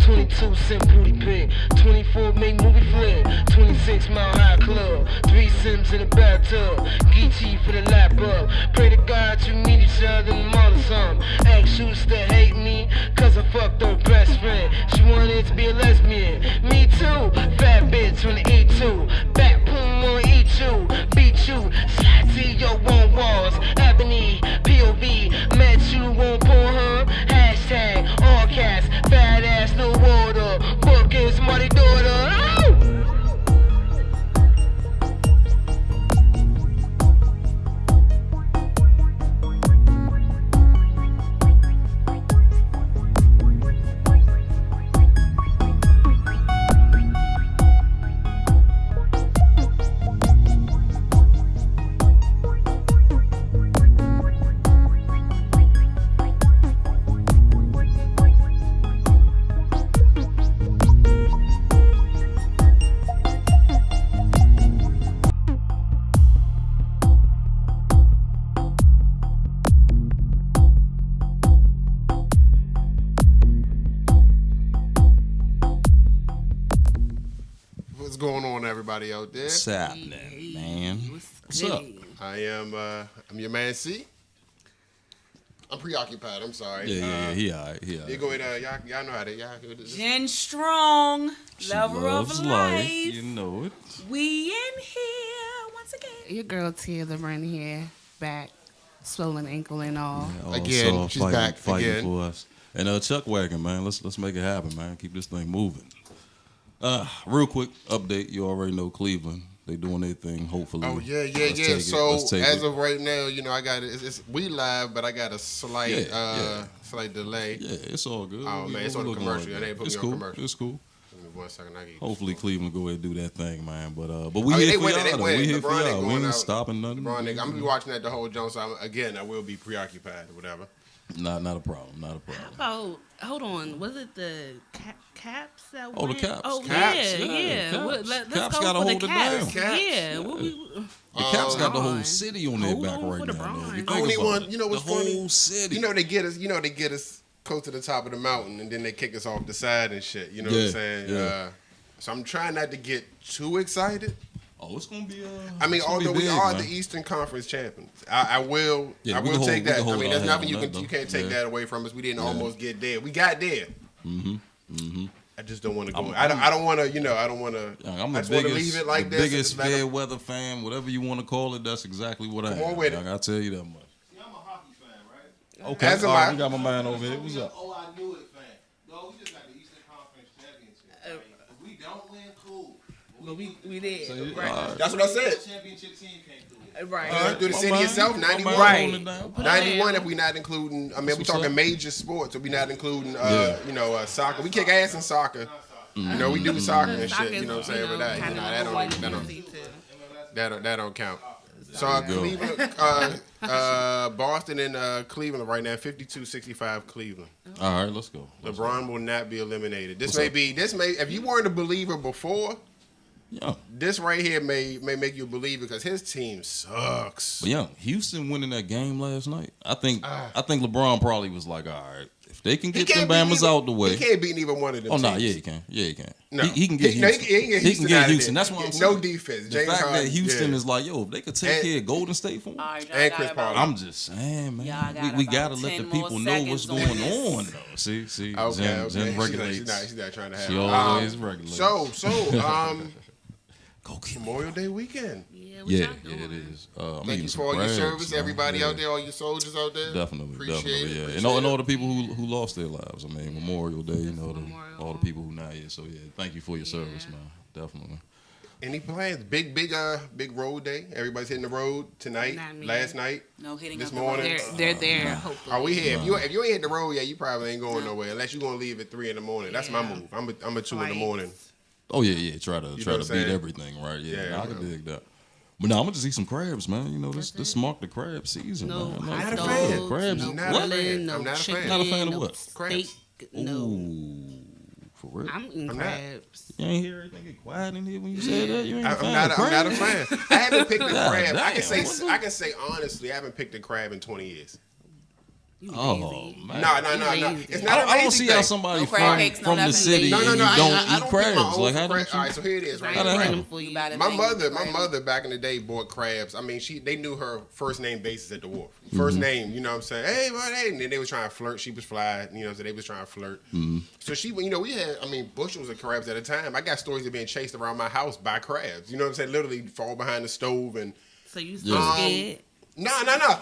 22-cent booty pick, 24 make movie flick, 26 mile high club, 3 Sims in the bathtub, Geechee for the lap up. Pray to God you meet each other in the mall or something. Ex used to hate me, cause I fucked her best friend. She wanted to be a lesbian. Me too, fat bitch on the E2. Back boom on E2, beat you, slide to your one walls. Ebony, POV, met you on Pornhub. Hashtag all cats, fat ass, no water. Book is money daughter. Ow! What's going on, everybody out there? What's happening, man? What's up? I'm your man C. I'm preoccupied. I'm sorry. Yeah, he alright. You go ahead. Y'all know how to. Y'all go this. Jen Strong, She lover loves of life. You know it. We in here once again. Your girl Tia LeBron here, back, swollen ankle and all. Yeah, Again, so she's back fighting again. for us. And Chuck Wagon, man. Let's make it happen, man. Keep this thing moving. Real quick update. You already know Cleveland. They doing their thing. Hopefully. Oh yeah. So as of right now, you know, I got it. We live, but I got a slight slight delay. Yeah, it's all good. Oh man, it's on the commercial. They ain't put me on commercial. It's cool. Give me 1 second. Hopefully Cleveland go ahead and do that thing, man. But we here for y'all. We here for y'all. We ain't stopping nothing. LeBron, nigga, I'm gonna be watching that the whole Jones. So I will be preoccupied or whatever. Not a problem. Not a problem. Oh, hold on. Was it the Caps that Oh, the went? Caps. Oh, Caps, yeah. Caps. Let's Caps go gotta for hold the it Caps. down. Yeah. The Caps got the whole on. city on their Hold back on right for the now. Man. Bronx. You think Only about one. it. You know what's the funny? whole city. You know they get us close to the top of the mountain, and then they kick us off the side and shit. You know what I'm saying? Yeah. So I'm trying not to get too excited. Oh, it's gonna be. I mean, it's gonna be although we big, are man. the Eastern Conference champions, I will Yeah, we take can that. I hold mean, our there's head nothing on that, you can't take though. that away from us. We didn't Yeah. almost get there. We got there. Mm-hmm. I just don't want to go. I don't want to. You know, I don't want to. I'm I the just want to biggest, leave it like the this. biggest Let 'em- fair weather fan, whatever you want to call it. That's exactly what I am. on with it. Like, I'll tell you that much. See, I'm a hockey fan, right? Okay, As am all right, I. we got my man over here. What's up? Oh, I knew it, fan. No, we just got the Eastern Conference Championship. Right? If we don't win, cool. But we did. So, Right. all right. That's what I said. The championship team can't do it. Right. Through the My city man, itself, my 91. man Right. holding it down. Put it 91 down. if we not including. I mean, That's we what's talking up. major sports, so we not including. Yeah. You know, soccer. We kick ass in soccer. You know, we do soccer and shit. You know what I'm saying? But that, Kind of that number don't, one easy too. that don't count. So There you go. Cleveland, Boston and Cleveland right now, 52-65 Cleveland. All right, let's go. LeBron will not be eliminated. This What's may up? be if you weren't a believer before, Yeah. this right here may make you a believer because his team sucks. But yeah, Houston winning that game last night. I think LeBron probably was like, all right, if they can get them Bama's out the way. He can't beat even one of them. Oh no, teams. yeah, he can. Yeah, he can. No. He can get No, Houston. he can get Houston out of Houston. there. That's what I'm Yeah, saying. no defense. The James fact Harden, that Houston yeah. is like, yo, if they could take And- care of Golden State for him, All right, y'all And got Chris about- Paul. I'm just saying, man. Y'all got We about gotta let 10 the people more know what's seconds going on this. on, though. See, Okay. Jen regulates. She's not trying to have. She it. always regulates. So, Go get Memorial Day weekend. Yeah, what Yeah, y'all yeah, it doing? is. I'm Thank eating you some for all your crabs, service, man. everybody Yeah. out there, all your soldiers out there. Definitely, Appreciate definitely, it, yeah. appreciate And all it. the people who lost their lives. I mean, Memorial Day, you know, all the people who not here. So yeah, thank you for your service, man. Definitely. Any plans? Big road day. Everybody's hitting the road tonight, Not me. last night. No hitting This up the morning. road. They're there, hopefully. Are we here? If you ain't hit the road yet, you probably ain't going nowhere unless you're gonna leave at 3 in the morning. That's my move. I'm a 2 in the morning. Oh yeah. Try to know what I'm beat saying? everything, right? Yeah, Yeah, nah, I I can know. dig that. But now I'm gonna just eat some crabs, man. You know, this marked the crab season, No man. hot not a dogs, fan. Crabs. no Not a fan. grilling, no I'm not a fan. chicken, Not a fan of no what? steak, no. Ooh, for real. I'm eating I'm not. crabs. You ain't hear everything get quiet in here when you said that. You ain't a I'm fan not. of I'm not a crab? fan. I haven't picked a God crab. damn, I what's can say honestly, I haven't picked a crab in 20 years. You Oh lazy. man. No. lazy. It's not a I don't lazy see thing. how somebody No crab cakes, no from the nothing. city No, and you I don't don't eat pick my crabs. own Like how for don't crab. All you? right, so here it is. Right I How ain't the bring hell? them for you. Buy the My thing, mother crab. back in the day bought crabs. I mean, they knew her first name basis at the wharf. First name, you know what I'm saying? Hey, what? Hey, and then they was trying to flirt. She was fly, you know, so they was trying to flirt. So she, you know, we had, I mean, bushels of crabs at a time. I got stories of being chased around my house by crabs. You know what I'm saying? Literally fall behind the stove and. So you still scared? No.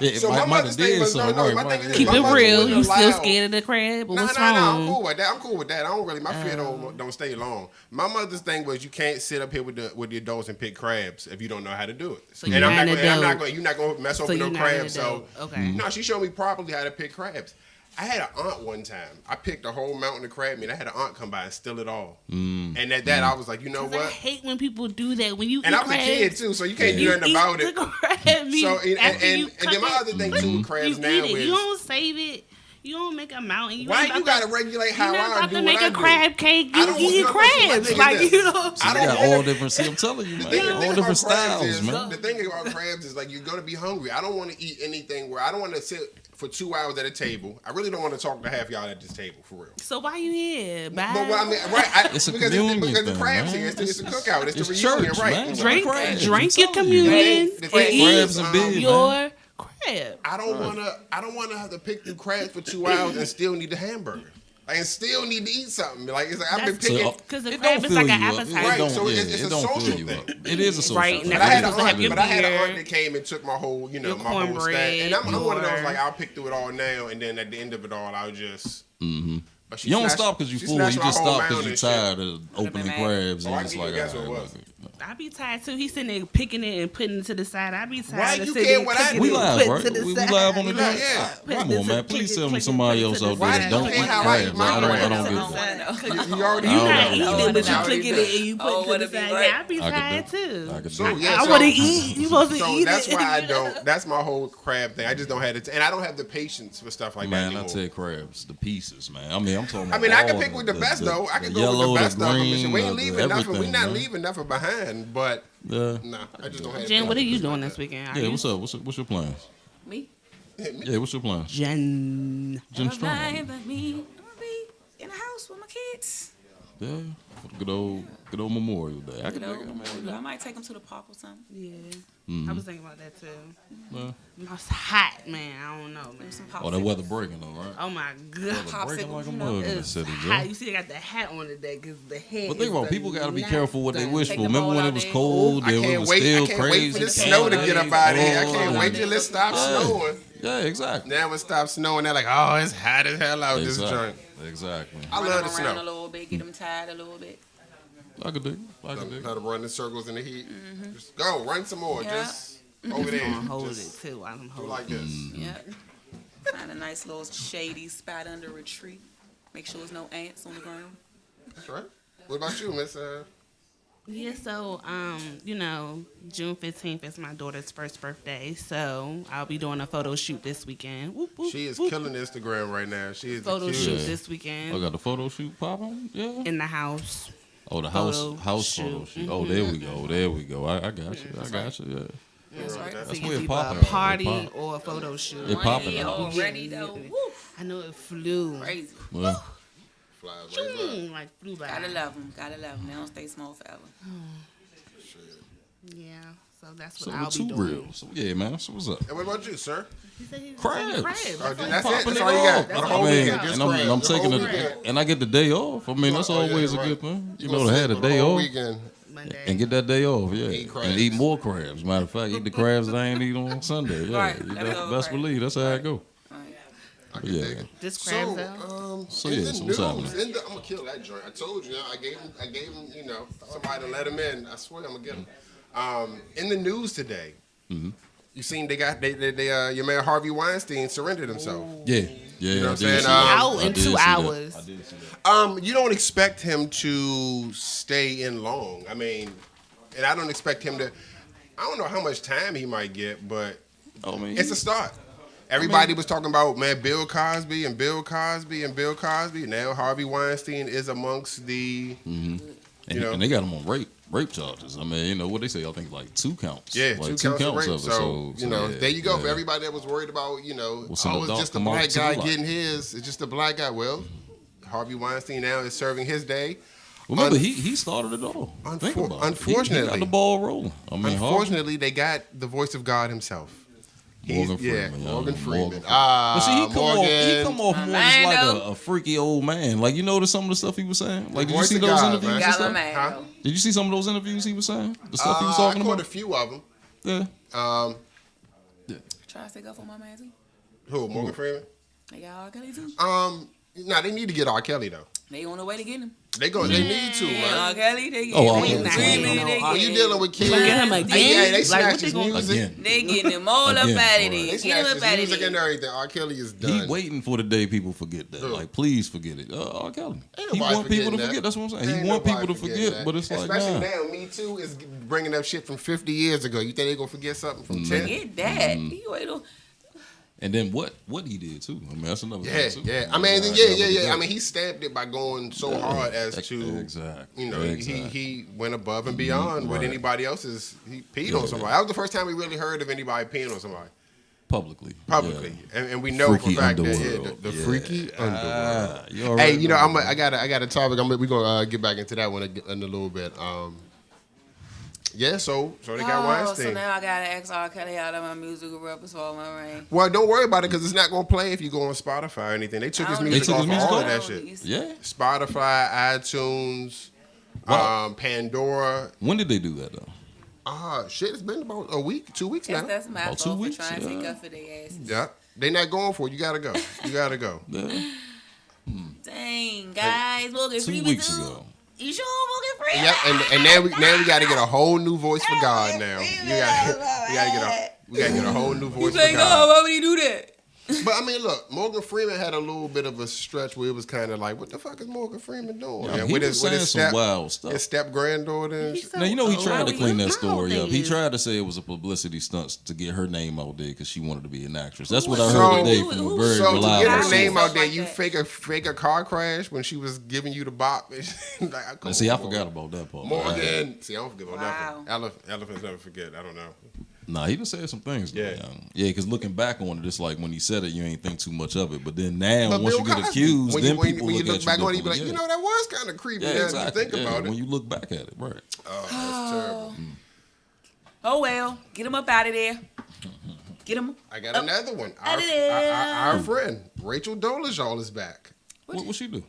Yeah, So might- my might mother's have thing did was something, no. right, My might thing have is, Keep my it mother real. wouldn't You still allow- scared of the crab? But what's No, I'm wrong? cool with that. I'm cool with that. I don't really. My fear don't stay long. My mother's thing was you can't sit up here with the adults and pick crabs if you don't know how to do it. So and you're I'm not not an going. I'm not adult. going. You're not going to mess So over no you're not crabs. an So adult. Okay. no, she showed me properly how to pick crabs. I had an aunt one time. I picked a whole mountain of crab meat. I had an aunt come by and steal it all. And at that, I was like, you know 'Cause I what? hate when people do that. When you And eat I was a crabs, kid too, so you can't do you nothing eat about the it. crab meat So after you and then my cook other it, thing too with crabs you now eat it. is You don't save it. You don't make a mountain. You why ain't you about gotta to- regulate how You're not I about do to what make I a do. crab cake. I You don't- eating no, my thing crabs. is Like this. you know. I You don't got want all different. See, I'm telling you, man. The thing All about different crabs styles, is, man. the thing about crabs is like you're gonna be hungry. I don't want to eat anything where I don't want to sit for 2 hours at a table. I really don't want to talk to half y'all at this table for real. So why you here? Bye. But what I mean, right? It's a because communion because the thing, crabs man. here. It's the cookout. It's the It's reunion, church, right? man. drink, Crabs, drink I'm your telling you. communion The and thing eat Crabs and beer, man. your crab. I don't wanna have to pick through crabs for 2 hours and still need the hamburger. Like, and still need to eat something. Like it's like I've been That's picking. because the It crab don't is like fill an you up. appetizer. Right, It don't, so yeah, it's a it don't social fill you thing. up. It is a social Right, thing. now But I had supposed to an have aunt, your but I had an beer, aunt that came and took my whole, you know, your my whole stack. cornbread, And I'm one of those your- like I'll pick through it all now, and then at the end of it all, I'll just. But she You don't snatched- stop because she you're full. You snatched my just whole stop because mound you're and shit. tired of opening mad. crabs. Oh, And I it's can like, even guess what it all right, was. I be tired too. He's sitting there picking it and putting it to the side. I be tired Why of you sitting care there what I cooking do? we it and live, putting right? to the We side. live on the We joint. live, yeah. Come on, man. Please tell me Click it, somebody click it else to the out there that side. don't Why eat you can't crabs. have I don't crabs? get I it. don't want to know. You already You I not don't eating know. it, but you I clicking already it and you Oh, put it to wanna the be side. right. Yeah, I be I could tired do. too. I could do So, it. yeah, I so- want to eat. You supposed to So eat that's it. why I don't. That's my whole crab thing. I just don't have it, and I don't have the patience for stuff like that Man, I anymore. tell you, crabs, the pieces, man. I mean, I'm talking about I mean, I can all pick with the best though. I can the go with yellow, the best the stuff. green, We ain't the leaving nothing. We everything, not man. leaving nothing behind. But Yeah. nah, I just don't have. Jen, what are you patience doing like this weekend? Are Yeah, you- what's up? What's your plans? Me? Yeah, what's your plans? Jen. Jen Strong. Everybody but me. I'm gonna be in the house with my kids. Yeah, for the good old Memorial Day. I You can know, dig it, man. I might take them to the park or something. Yeah. I was thinking about that too. Yeah. It's hot, man. I don't know, man. Some Oh, that popsicles. weather breaking though, right? Oh my god. Weather breaking like a Popsicles, you know. mug in the It's city, hot. Joe. You see, they got the hat on today because the head. But think about it, people got to be careful what they wish Take for. the Remember ball when out it was there. cold? I It can't was wait. still I can't crazy. wait for the snow to get up out of here. I can't wait till it stops snowing. Yeah, exactly. Now it stops snowing. They're like, oh, it's hot as hell out this joint. Exactly. I Run love them the around a snow. little bit, get them tired a little bit. I could dig it. I could dig it. How to run in circles in the heat. Just go, run some more. Yeah. Just over there. I'm hold Just it too. I'm do holding. like this. Yeah. Find a nice little shady spot under a tree. Make sure there's no ants on the ground. That's right. What about you, Miss? Yeah, so you know, June 15th is my daughter's first birthday, so I'll be doing a photo shoot this weekend. Whoop, whoop, She is whoop. killing Instagram right now. She is Photo the shoot cutest. this weekend I got the photo shoot popping. Yeah. in the house. Oh, the Photo house shoot. photo shoot. Oh, there we go. There we go. I got you. I got you. Yeah. That's right. That's So where it's it either popping. a party It pop. or a photo shoot. It popping. Already though. Woo. I know it flew. Crazy. Well, Flies right by. Like flew by. Gotta love them. Gotta love them. They don't stay small forever. Yeah, so that's so what I'll we're be too doing. real. So yeah, man. So what's up? And what about you, sir? He said he was Crabs. eating crabs. Oh, That's all that's he- it. That's all you got. That's The all whole I he mean, weekend. got. Just and crabs. I'm The taking whole it, weekend. and I get the day off. I mean, that's Oh, yeah, always a right. good thing. You gonna know, to sit have the for day whole off weekend. Monday. and get that day off. Yeah, Eat crabs. and eat more crabs. Matter of fact, eat the crabs that I ain't eat on Sunday. Yeah, Right. You Leftover best crabs. believe that's how it go. I can Yeah. dig it. Just crabs out. So, in yeah, the so news, what's happening? I'm gonna kill that joint. I told you, I gave him, you know, somebody to let him in. I swear, I'm gonna get him. In the news today, you seen your man Harvey Weinstein surrendered himself. Yeah, yeah. know what I I'm did saying? see that. Out I in did 2 see that. hours. I did see that. You don't expect him to stay in long. I mean, and I don't expect him to. I don't know how much time he might get, but Oh man, it's a start. Everybody was talking about, man, Bill Cosby and Bill Cosby and Bill Cosby. Now Harvey Weinstein is amongst the. and, you know. and they got him on rape. rape charges. I mean, what they say? I think like 2 counts. Yeah, like 2 counts of rape. of it. So, yeah, there you go. yeah. For everybody that was worried about, What's in the it's dark just a come out black to the guy light. getting his. It's just a black guy. Well, Harvey Weinstein now is serving his day. Remember, he started it all. Think about it. Unfortunately, he got the ball rolling. I mean, unfortunately, they got the voice of God himself. Morgan Freeman. Morgan Freeman. But see, he Morgan. come off more just like a freaky old man. Like, you notice some of the stuff he was saying? Like, did you see those interviews and Got my stuff? man. Huh? Did you see some of those interviews he was saying? The stuff he was talking I caught about? a few of them. Yeah. Try to stick up for my man too. Who? Morgan Freeman? They got R. Kelly too. Nah, they need to get R. Kelly though. They on the way to get him. They need to, Yeah, man. R. Kelly, they get Oh, him. R. Freeman, When you dealing with kids, Get him again? yeah, they Like, snatch what they his gonna- music. Again. They getting him all up Again, out of boy. there. They Get him snatch up his out of music there. and everything. R. Kelly is He done. waiting for the day people forget that. Who? Like, please forget it. R. Kelly. Ain't He nobody want people to forgetting forget. that. That's what I'm saying. Ain't He want nobody people to forgetting forget, that. but it's like, especially nah. now, Me Too is bringing up shit from 50 years ago. You think they gonna forget something from 10? Forget that. He wait on. And then what he did too. I mean, that's another Yeah, thing too. yeah. I mean, yeah. I mean, he stamped it by going so hard as to, Exactly. he went above and beyond what Right. anybody else is. He peed on somebody. That was the first time we really heard of anybody peeing on somebody Publicly. publicly, Yeah. and we know Freaky for a fact that underworld. the Yeah. freaky underworld. You already Hey, I got a topic. We're gonna get back into that one in a little bit. Yeah, so they got Weinstein. So now I gotta X R. Kelly out of my musical repertoire, my rain. Well, don't worry about it because it's not gonna play if you go on Spotify or anything. They took his music took off his music all of off? that shit. Yeah. Spotify, iTunes, Wow. Pandora. When did they do that though? Shit, it's been about a week, 2 weeks now. That's my About 2 fault for weeks, trying to yeah. take up for their asses. Yeah, they not going for it. You gotta go. You gotta go. Yeah. Dang, guys, Morgan 2 Freeman weeks too. ago. You sure Morgan Freeman? Yep, and now we gotta get a whole new voice for God now. We gotta get a whole new You voice for playing God? God. Why would he do that? But I mean, look, Morgan Freeman had a little bit of a stretch where it was kind of like, what the fuck is Morgan Freeman doing? Yeah, And he was saying some wild stuff. his step granddaughter. And He's shit. so Now, he old. tried to clean that My whole story up. thing He is- tried to say it was a publicity stunt to get her name out there because she wanted to be an actress. That's what I So- heard today from a very So to reliable get her source. name out there, Like you that. fake a car crash when she was giving you the bop. Like, come See, I on, forgot about that part. Morgan. See, I don't forget about Wow. nothing. Elephants never forget. I don't know. Nah, he done said some things. Though, Yeah. young. Yeah, because looking back on it, it's like when he said it, you ain't think too much of it. But then now, But once Bill you get Cosby, accused, when then you, people when you look look at back on it, you differently. be like, that was kind of creepy. Yeah, now exactly. that you think about When it. you look back at it, right? Oh, that's terrible. Oh well, get him up out of there. Get him. I got another one. Out of there. Our friend Rachel Dolezal is back. What she do?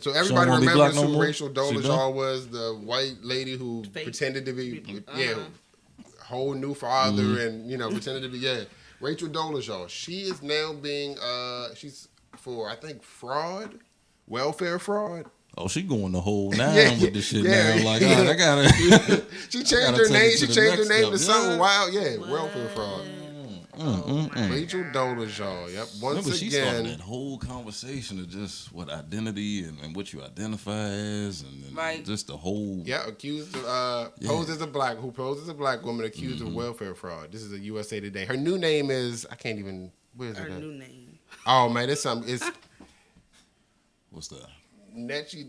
So everybody wanna be remembers black no who more? Rachel She done? Dolezal was, the white lady who Fake. pretended to be, Uh-huh. whole new father and pretended to be Rachel Dolezal. She is now being she's for I think fraud, welfare fraud. Oh, she going the whole nine Yeah, with this shit yeah, now. Like, yeah. I gotta. She I changed gotta her take name. it to She the changed her next name to level. something Yeah. wild. Yeah, welfare fraud. Rachel Dolezal. Yep. Once Remember, she started again. that whole conversation of just what identity and what you identify as, and Right. just the whole. Yeah, accused of posed as a black woman accused of welfare fraud. This is a USA Today. Her new name is I can't even. Where is Her it? at? new name. Oh man, it's something. It's What's that? Netchi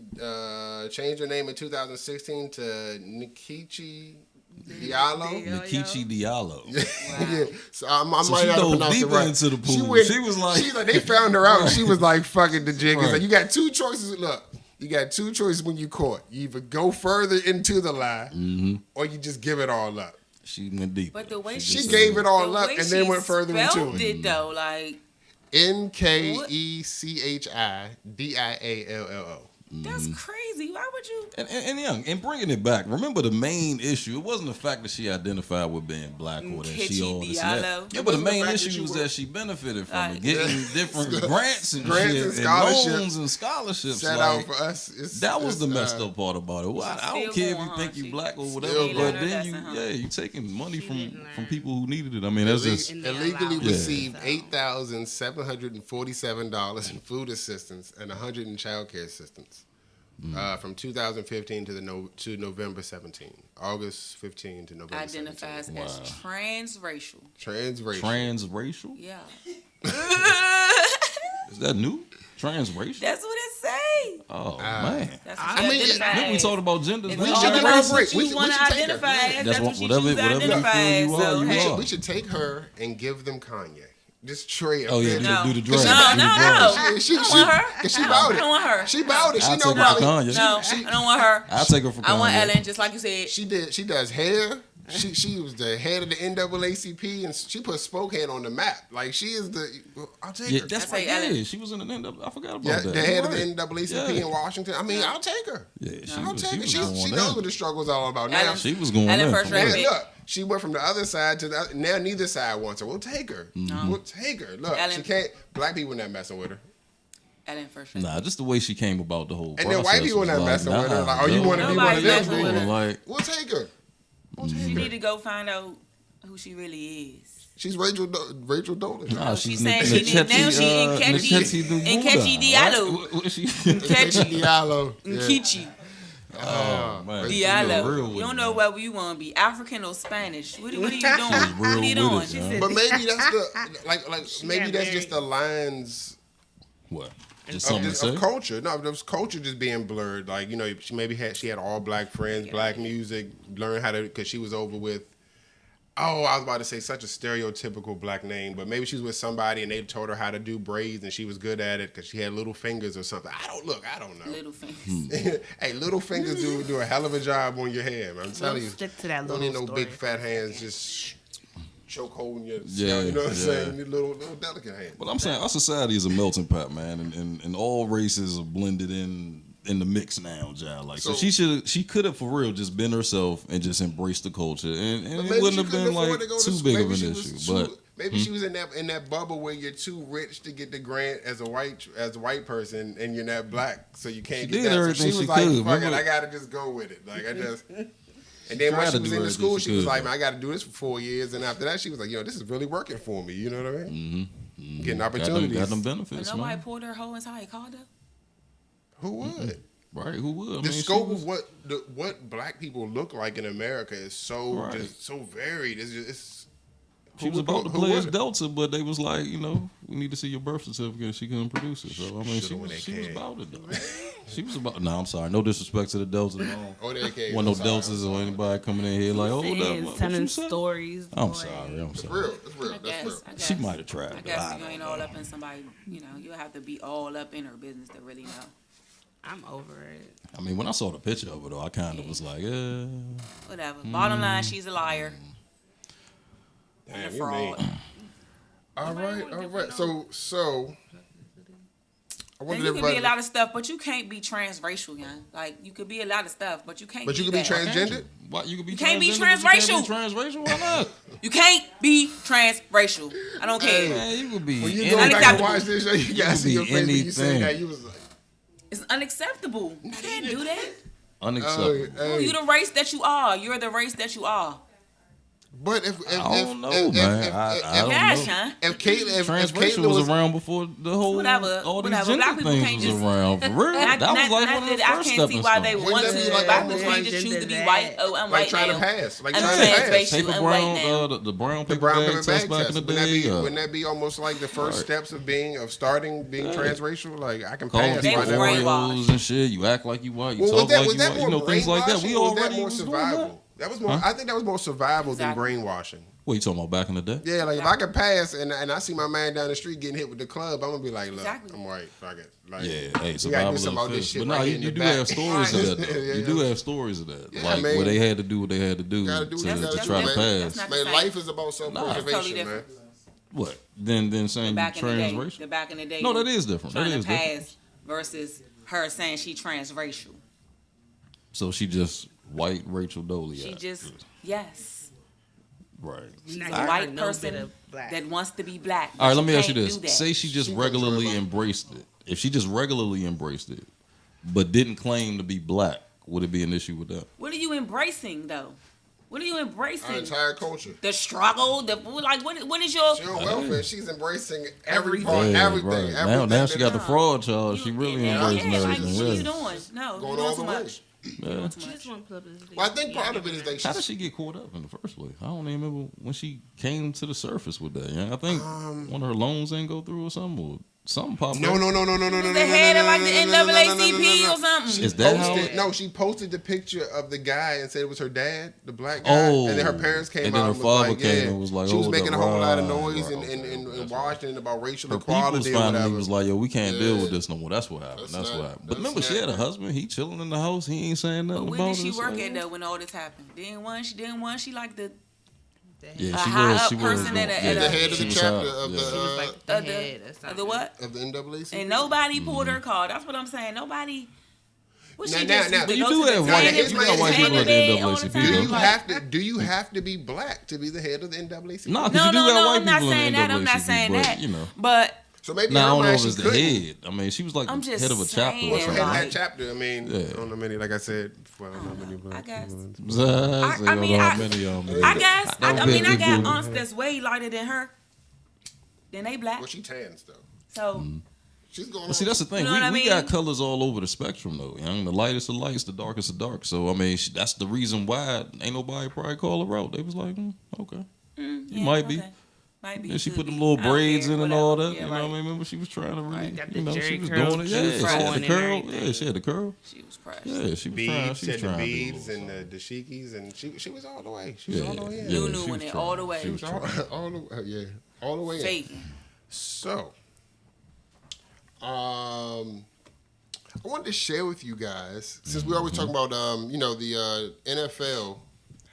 changed her name in 2016 to Nikichi Diallo. Nikichi Diallo. Yeah, so I So might she not dove pronounce it deeper right. into the pool. She She was like- they found her out. And she was like, "Fucking the jig." It's Right. like, you got two choices. Look, you got two choices when you caught. You either go further into the lie, or you just give it all up. She went deep. But the way She she gave it all the up way and then she went further into spelled it. it though, like NKECHIDIALLO. that's crazy. Why would you? And young, and bringing it back, remember the main issue, it wasn't the fact that she identified with being black or that she Kitchi all this and that. Diallo. Yeah, It but the wasn't the main fact that issue you was were- that she benefited from Right. it, getting different grants and Grants shit, and scholarships. loans and scholarships. Set like, out for us. that was the it's, messed up part about it. Well, I don't still care if going, you think huh? you She black or whatever, still but going. then you, Lesson, huh? you taking money She from didn't learn. people who needed it. I mean, that's just And they illegally allowed it. received Yeah. $8,747 in food assistance and $100 in child care assistance from 2015 to November 17, August 15 to November Identifies 17. as transracial. Transracial. transracial. Yeah. Is that new? Transracial. That's what it say. Oh man. That's I what she mean, identifies Then we as. talked about genders. It's We We all should give her a that's break. what We you should- want we to should take her. identify as. That's That's what- what you whatever- choose to whatever you identify feel as. you So, are, you hey. are. We should take her and give them Kanye. Just trade. Oh yeah, No. do the drag. No, do no, the drag. no. She I don't want her. Cause she No, about I it. don't want her. She about it. She I'll know take her about for it. Kanye. No, I don't want her. I'll take her for I want Kanye. Ellen, just like you said. She did. She does hair. She was the head of the NAACP, and she put Spokane on the map. Like she is the. I'll take Yeah, her. that's That's right. like Ellen. Yeah, she was in the end. I forgot about Yeah, that. the head of You're the right. NAACP Yeah. in Washington. I mean, I'll take her. Yeah, she I'll was, take she her. was She going knows in. what the struggle's all about now. Ellen. She was going Ellen in. first for ran real. it. Look, she went from the other side to the, now neither side wants her. We'll take her. We'll take her. Look, Ellen. she can't. Black people not messing with her. Ellen first. Nah, just the way she came about the whole And process. then white people was not like, messing with her. nah, Like, oh, you no. want to be one of Nobody's them? messing with her. Like, We'll take her. We'll take She her. need to go find out who she really is. She's Rachel Dolan. nah, She's she's saying she need now she in catchy Diallo. Catchy Diallo. Yeah. Kichi Oh man, Diallo. real You with don't it, know man. whether you want to be African or Spanish. What are you doing? real What are you doing? with it, yeah. But maybe that's the like maybe got that's married. just the lines What? Just of, something to say? of culture. No, there's culture just being blurred. Like she had all black friends, black music. Learned how to because she was over with. Oh, I was about to say such a stereotypical black name, but maybe she was with somebody and they told her how to do braids and she was good at it because she had little fingers or something. I don't know. Little fingers. Hey, little fingers do a hell of a job on your hair, man. I'm telling you. Stick to that Don't need little no story. big fat hands just choke holding your Yeah, you know what I'm yeah. saying? You need little delicate hands. But I'm saying our society is a melting pot, man, and all races are blended in the mix now, John. Like so, So- she could have for real just been herself and just embraced the culture, and But it maybe wouldn't she have couldn't been afford like to go to too school. big Maybe of an she issue. was But too- maybe she was in that bubble where you're too rich to get the grant as a white person, and you're not black, so you can't She get did that. everything so she she was like, could, "Fuck it, remember? I gotta just go with it." Like I just. And then Tried when she to was do in the everything school, she she was could, like, though. "Man, I got to do this for 4 years." And after that, she was like, "This is really working for me." You know what I mean? Getting opportunities. got them But benefits, nobody man. poured her hoe into how he called her. Who would? Right? Who would? I The mean, she scope was- of what black people look like in America is so Right. just so varied. It's She was who about to would- who play as would? Delta, but they was like, we need to see your birth certificate. She couldn't produce it. So I mean, Should've when they she was came. about it though. She was about. No, I'm sorry. No disrespect to the Deltas. No. Oh, they came. Want no I'm sorry, Deltas or anybody coming in here like, oh, Saying, what telling you say? stories. I'm boy. sorry. I'm It's sorry. real. It's real. I That's real. guess. She might have tried. I but guess I you don't ain't know. all up in somebody. You have to be all up in her business to really know. I'm over it. I mean, when I saw the picture of her though, I kind of was like, Whatever. Bottom line, she's a liar and a Damn, you fraud. mean. All right. So I And wanted you can be everybody. a lot of stuff, but you can't be transracial, young. Like you could be a lot of stuff, but you can't. But you could be that. transgender. What you could be? You can't be transgender, but you transracial. can't be transracial. Why not? You can't be transracial. I don't care. Man, you could be. When you any- go back and Unacceptable. watch this show, you gotta could see your be face when you say anything. that. You was like, It's unacceptable. You can't do that. Unacceptable. Oh, you the race that you are. You're the race that you are. but if I don't know, man. I don't Gosh, know. huh? if Caitlyn if Transracial Caitlyn was around before the whole Whatever, all these whatever. gender Black people things can't was just- around. For real, Not- that was not- like not one of the that I first can't stepping see why they stones. Wouldn't want that be to. like Black almost people like just choose to be gender white. that- Oh, I'm like white trying now. to pass, like I'm trying to pass. transracial. Paper I'm white brown, now. the brown The paper brown bag paper test bag back test. in the Wouldn't day. wouldn't that be almost like the first steps of being transracial? Like I can Call pass. They people by was that. brainwashed. Oreos and shit. You act like you white. You Well, talk like was you that white. more You know things like that. We brainwashing, or was that already more was doing survival? that. That was more. I think that was more survival than Exactly. brainwashing. What you talking about back in the day? Yeah, like if I could pass and I see my man down the street getting hit with the club, I'm gonna be like, look, Exactly. I'm white. Fuck it. Like, Yeah, hey, we gotta survival do of something the about this fittest. shit But right no, here in you the do back. have stories of that. Though. Yeah, You do have stories of that, Yeah, like I mean- where they had to do what they had to do Gotta do what you to gotta try do, to man. pass. That's not Man, the same. life is about That's self-preservation, totally man. different. What? Then saying you Back in the day, transracial? the back in the day. No, that is different. That Trying is to different. pass versus her saying she transracial. So she just white Rachel Doley. She just yes, right. she's Not a giving her white no person bit of black. that wants to be black. All right, but let me ask you can't this. do that. Say she just She regularly couldn't embraced it. If she just regularly embraced it, but didn't claim to be black, would it be an issue with that? What are you embracing though? What are you Our embracing? entire culture. The struggle. The like. What is your? She on welfare. She's embracing every Everything. part, Yeah, everything. right. everything Now she got the that- fraud charge. She you- really yeah, embracing yeah, like, everything. what are you Yeah. doing? No, Going you're doing all too the way. much. Yeah. Too She much. just want publicity. Well, I think part of it is that How did she's she get caught up in the first place? I don't even remember when she came to the surface with that. Yeah, I think one of her loans didn't go through or something. Or Something popped No. up. The head of like the NAACP or something. Is that how? No, she posted the picture of the guy and said it was her dad, the black guy. Oh. And then her parents came And out then and her was father like, came yeah. and was like, she was oh, making a whole lot of noise right, in Washington about racial Her equality people's or finally whatever. was like, yo, we can't deal Yeah. with this no more. That's what happened. That's what happened. But remember, she not- had a husband. He chilling in the house. He ain't saying nothing But about when it. did she It's work like, at though when all this happened? She like the Yeah, a she high was. up She was. person at a- yeah, at the a- head of she the was chapter high, of yeah. She was like the of the- head or of something. the what? the NAACP. And nobody pulled her card. That's what I'm saying. Nobody. What she Now, just now, used to you go do to the have white- tanning- you got white tanning people at the bed all NAACP, the though. time. Do you Like, have to? Do you have to be black to be the head of the NAACP? Nah, because No, you do no, got no. white I'm not people in saying the that. I'm not NAACP, saying but, that. you know. But So maybe Now, I her don't know mind if she it's the couldn't. head. I mean, she was like I'm the just head of a chapter or saying, So something. head of like- that chapter. I mean, Yeah. I don't know many. Like I said, well, I don't know many black I guess. people. I mean, how many of them. I guess. I Don't mean, bet I me got good. aunts that's way lighter than her. Then they black. Well, she tans though. So She's going. But see, that's the thing. You know what I we mean? got colors all over the spectrum, though. You know, the lightest of lights, the darkest of dark. So, I mean, that's the reason why ain't nobody probably call her out. They was like, okay. yeah, might be. okay. Might be. And she could put them be. little I don't braids care, in and all that. whatever. Yeah, You know what I right. mean? Remember, she was trying to really, Got the you know, she Jerry was curl doing it. Yeah, juice she had flowing the and curl. everything. Yeah, she had the curl. She was precious. Yeah, she was trying. beads, She she was had the trying to do beads it. and the dashikis, and she was all the way. She was Yeah, all the way in. yeah, New she in was it trying. all the way. She was trying. all the all the way in. Faking. So, I wanted to share with you guys, since we always talking about, the NFL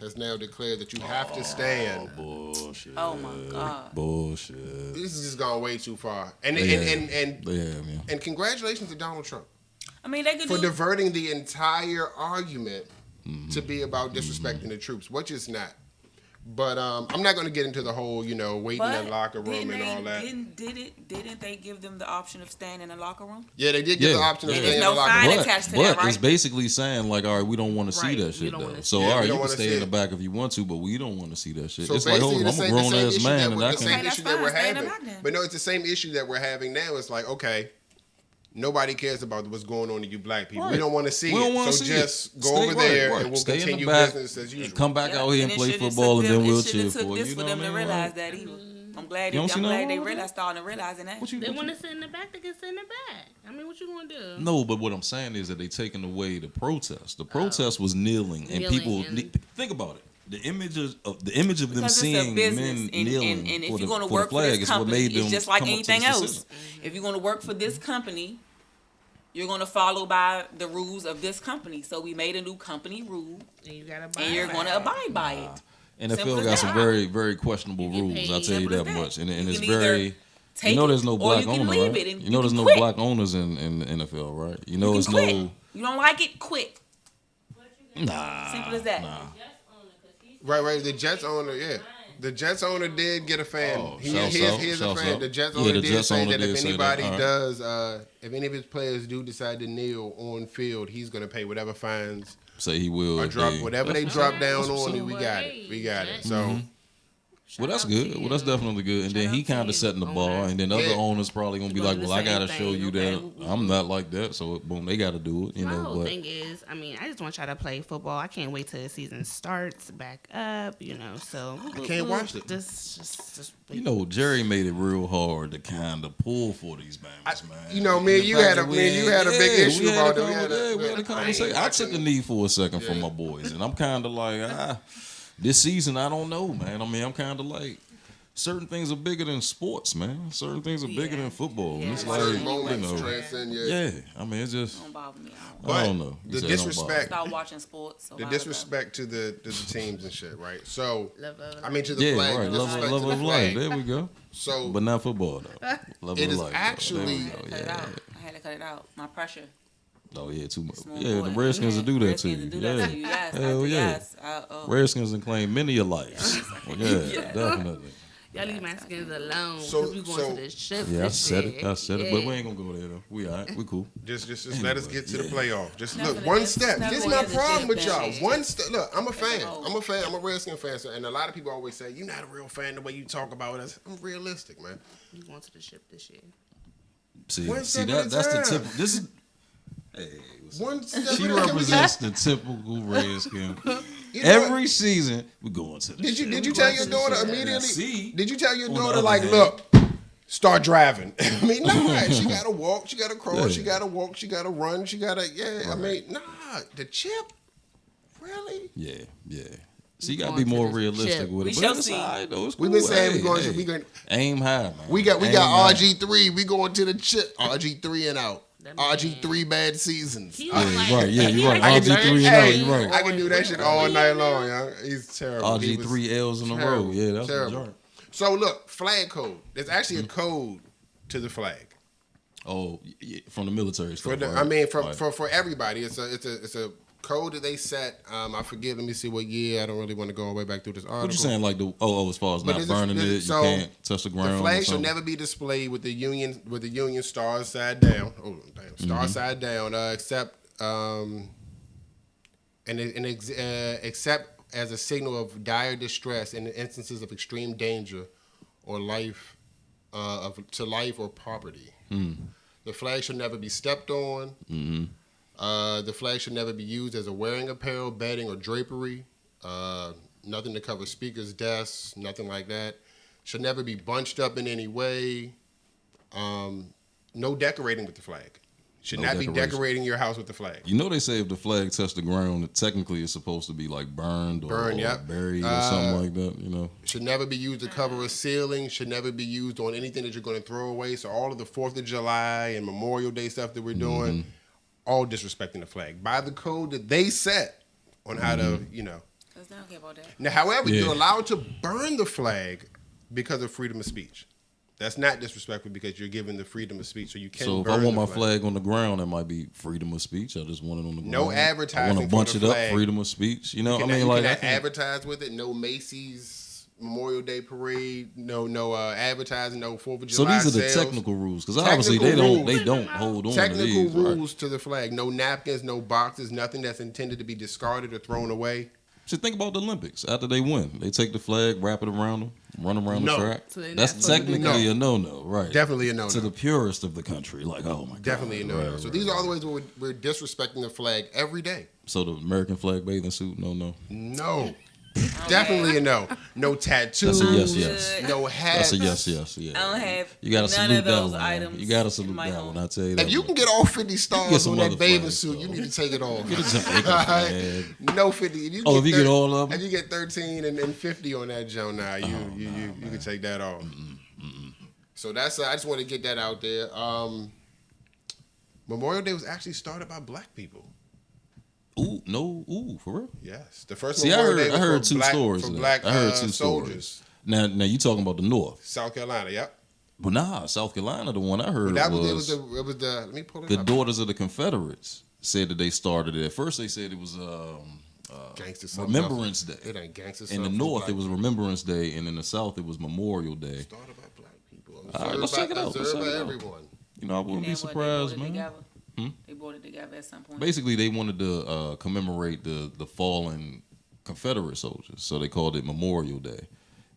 has now declared that you have to stand. Bullshit. Oh my God. Bullshit. This has just gone way too far. And Man. and congratulations to Donald Trump I mean, they could for do. diverting the entire argument to be about disrespecting the troops, which it's not. But I'm not going to get into the whole, waiting in the locker room and all that. Didn't they give them the option of staying in the locker room? Yeah, they did get the Yeah. option of Yeah. staying in There's the no locker fine room. But, attached to but that, right? it's basically saying like, all right, we don't want to see Right, that we shit don't though. wanna So see it. all We right, don't you can wanna stay see in the it. back if you want to, but we don't want to see that shit. So It's like, hold on, I'm a basically, grown ass issue man and I the same can. Okay, issue that's that we're fine. Stay in the having. back then. But no, it's the same issue that we're having now. It's like, okay, nobody cares about what's going on to you black people. We Right. don't want to see We don't it. wanna So see it. just go Stay over right, there right. and we'll Stay in the continue back business as usual. Come back out here and it play should've football, took and then them- we'll it should've cheer took for you. this You for know them what I to mean? realize that either. I'm glad You don't see nothing they wrong with that? starting realizing that. What you- They what want you- to sit in the back. They can sit in the back. I mean, what you gonna do? No, but what I'm saying is that they taking away the protest. The protest was kneeling, and Kneeling people and- think about it. The image of them Because it's a seeing business, men and kneeling if for you're the, going to for work the for flag this is what company, made them it's just like come up to anything this else. decision. If you're going to work for this company, you're going to follow by the rules of this company. So we made a new company rule, And you gotta buy. and you're going to abide by it. Simple NFL as got that. some very, very questionable You get rules. paid. I'll tell you Simple as that that. much. And You it's can either very. take there's no it, or black you can owner, leave right? it, and You know you there's can no quit. black owners in the NFL, right? You know You there's can quit. no. You don't like it, quit. Nah. Simple as that. Right. The Jets owner, yeah. The Jets owner did get a fan. Oh, He shouts is out, a shouts fan. out. The Jets Yeah, owner the did Jets say owner that did if say that. anybody All right. does, if any of his players do decide to kneel on field, he's going to pay whatever fines Say he will. or if drop they- whatever they That's drop what's down up. on That's it. what's We up. got it. We got it. So. Well, that's good. Well, that's definitely good. And then he kind of setting the bar, and then other Yeah. owners probably gonna be You like, gonna do "Well, I the same gotta show thing, you okay. that I'm not like that." So boom, they got to do it, you My know. whole But thing is, I mean, I just want y'all to play football. I can't wait till the season starts back up, So I can't watch it. Just you know, Jerry made it real hard to kind of pull for these Bama's, man. You know, me and The you fact had a that we big ain't- issue we had about a it. we had a conversation. I took a knee for a second from my boys, and I'm kind of like, this season I don't know, man. I mean, I'm kind of like. Certain things are bigger than sports, man. Certain things are bigger than football. And it's like, Certain you moments know, transcend. yeah. I mean, it's just, Don't bother me. I don't know. The You say it don't bother disrespect, Start watching sports. the disrespect to the teams and shit, right? So, Love of I mean, to the Yeah, flag, right. the Love, disrespect love to the of life. flag. There we go. So, But not football though. Love It of is life. actually- Though. Cut it out. I had to cut it out. My pressure. Oh yeah, too much. It's more Yeah, the important. Redskins will do that to Redskins you. will do that Yeah. to you. Yes. Hell yeah. Yes. Redskins can claim many of lives. Yeah, definitely. y'all leave my skins alone. So- Cause we going to the ship. Yeah, I this said shit. it. I said it. Yeah. But we ain't gonna go there though. We all right. We cool. just let us get to the playoff. Just Nothing look, one is- step. nothing This is my is a problem with good y'all. thing. One step. Look, I'm a fan. Oh. I'm a fan. I'm a Redskin fan. So, and a lot of people always say, "You're not a real fan the way you talk about us." I'm realistic, man. We going to the ship this year. See, One see step at a that's the time. tip. This is. Hey, what's up? One step. She at a time. represents the typical Redskin. You know Every season, we going to the Did you ship. did you We tell going your to the daughter ship. immediately? See, Did you tell your on the daughter other like, hand- look, start driving. I mean, nah, she gotta walk, she gotta crawl, Yeah. she gotta walk, she gotta run, she gotta, I mean, nah, the chip, really? Yeah. So you gotta Going be to more the realistic chip. with We it. shall But it's see. all right, though. It's We've cool. been saying Hey, we going aim high, man. we got Aim high. RG3, we going to the chip. RG3 and out. RG3 bad seasons. He Yeah, was like, right. Yeah, he you're right. like RG3 and Hey, out. You're right. I can do that shit all night long, young. He's terrible. He was RG3 L's in a terrible, row. Yeah, that's the terrible. joint. So look, flag code. There's actually a code to the flag. Oh, yeah, from the military stuff. For the, right? I mean, Right. for everybody, it's a code that they set. I forget. Let me see what year. I don't really want to go all the way back through this article. What you saying? Like as far as But not there's a- burning there's- it, so you can't touch the ground. The or flag shall something? never be displayed with the Union stars side down. Oh damn, star side down. Except except as a signal of dire distress in instances of extreme danger or life to life or property. The flag should never be stepped on. The flag should never be used as a wearing apparel, bedding, or drapery. Nothing to cover speakers, desks, nothing like that. Should never be bunched up in any way. No decorating with the flag. Should No not be decoration. decorating your house with the flag. You know they say if the flag touched the ground, it technically it's supposed to be like burned or Yep. buried or something like that. You know. Should never be used to cover a ceiling. Should never be used on anything that you're going to throw away. So all of the 4th of July and Memorial Day stuff that we're doing, all disrespecting the flag by the code that they set on how to, Cause they don't care about that. Now, however, Yeah. you're allowed to burn the flag because of freedom of speech. That's not disrespectful because you're given the freedom of speech, so you can. So if burn I want the my flag on the ground, that might be freedom of speech. I just want it on the ground. No I advertising want to for bunch the it up. flag. Freedom of speech. You know, You I cannot- mean, you like I cannot can't- advertise with it. No Macy's Memorial Day parade. No advertising. No 4th of So July. these are the sales. technical rules because obviously Technical they rules. don't hold on to Technical these. Right? rules to the flag. No napkins. No boxes. Nothing that's intended to be discarded or thrown away. So think about the Olympics. After they win, they take the flag, wrap it around them, run around No. the track. So then That's that's what they technically do. a no-no, right? Definitely a no-no. To the purest of the country, like, oh my god, Definitely a no-no. Right, So right, these are all right. the ways where we're disrespecting the flag every day. So the American flag bathing suit, no. No. Definitely a no. No tattoos. That's a yes. No hats. That's a yes. Yeah. I don't have You gotta none salute of those that one. Man. items You gotta in salute my that home. one. I tell you that. If you one. can get all 50 get stars some on that other bathing flags, suit, though. you need to take it off. Get a Jamaican flag. No 50. If you Oh, if you get all of them? If you get 13 and 50 on that joint, now you can take that off. So that's I just want to get that out there. Memorial Day was actually started by black people. Ooh, for real? Yes, the first See, I Memorial Day heard was two for black, stories. for of that. black I heard two soldiers. stories. Now you talking about the North? South Carolina, yep. But nah, South Carolina, the one I heard That was it was the let me pull it the up. Daughters of the Confederates said that they started it. At first, they said it was Gangsta something Remembrance else. Day. It ain't gangster In the something North, black it was Remembrance Day, and in the South, it was Memorial Day. started by black people. All right, let's check it out. Let's Observed check by it out. everyone. You know, I wouldn't They be brought surprised, it man. together. They brought it together at some point. Basically, they wanted to commemorate the fallen Confederate soldiers, so they called it Memorial Day.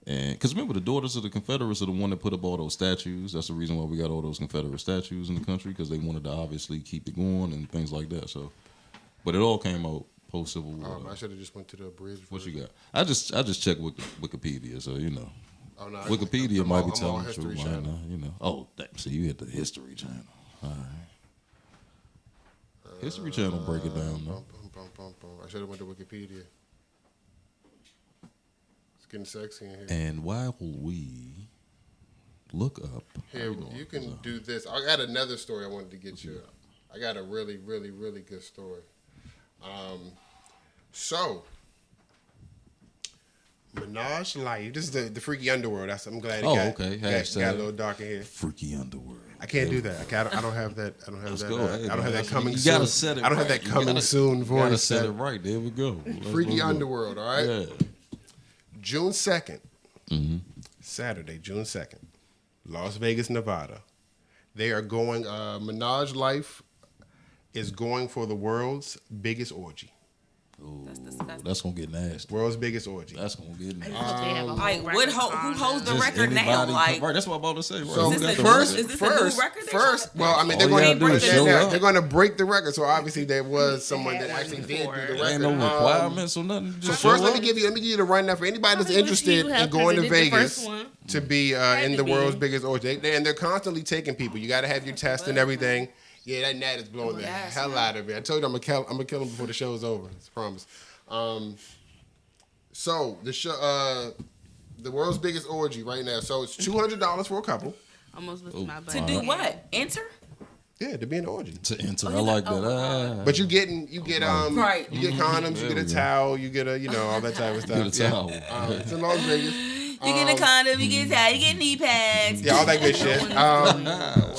And because remember, the Daughters of the Confederates are the one that put up all those statues. That's the reason why we got all those Confederate statues in the country, because they wanted to obviously keep it going and things like that. So, but it all came out post Civil War. I should have just went to the abridged. What you version. got? I just checked Wikipedia, so you know. Oh, no, Wikipedia I'm might on- be I'm telling on the History truth, Channel. man. You know. Oh, so you hit the History Channel. All right. History Channel break it down, though. I should have went to Wikipedia. It's getting sexy in here. And while we look up, Here, you can do this. I got another story I wanted to get you. I got a really, really, really good story. So, Minaj Life. This is the freaky underworld. I'm glad it Oh, got, okay. got Hashtag. a little dark in here. Freaky Underworld. I can't do that. I don't have that. I don't have Let's that. go. Hey, I don't have man, that coming you soon. gotta set it I don't have right. that You coming gotta- soon You gotta voice. set it right. There we go. Let's Freaky go. Underworld. All right. Yeah. June 2nd, Mm-hmm. Saturday, June 2nd, Las Vegas, Nevada. They are going, Minaj Life is going for the world's biggest orgy. That's disgusting. That's gonna get nasty. World's biggest orgy. That's gonna get nasty. They have a whole Like, record who holds the Just record now? anybody- Like, right, that's what I'm about to say. Right. So Who Is this got a the first, is this a first, new record they first. showing? Well, I mean, All they're you going gotta do to is show up. they're going to break the record. So obviously there was someone that had actually one did do before. the There record. ain't no requirements or nothing. So Just first, show let me up. give you the rundown for anybody that's interested in going to Vegas to be in to the be. world's biggest orgy. And they're constantly taking people. You got to have your test and everything. Yeah, that gnat is blowing the Yes, hell man. out of me. I told you I'm gonna kill him before the show's over. It's a promise. So the show, the world's biggest orgy right now. So it's $200 for a couple. Almost missed my To budget. do what? Enter? Yeah, to be an orgy. To enter, Oh, I you like got- that. But you get Right. you get condoms, you There get a we go. towel, you get all that type of stuff. Get a towel. It's in Las Vegas. You get a condom, you get a towel, you get knee pads. Yeah, all that good shit.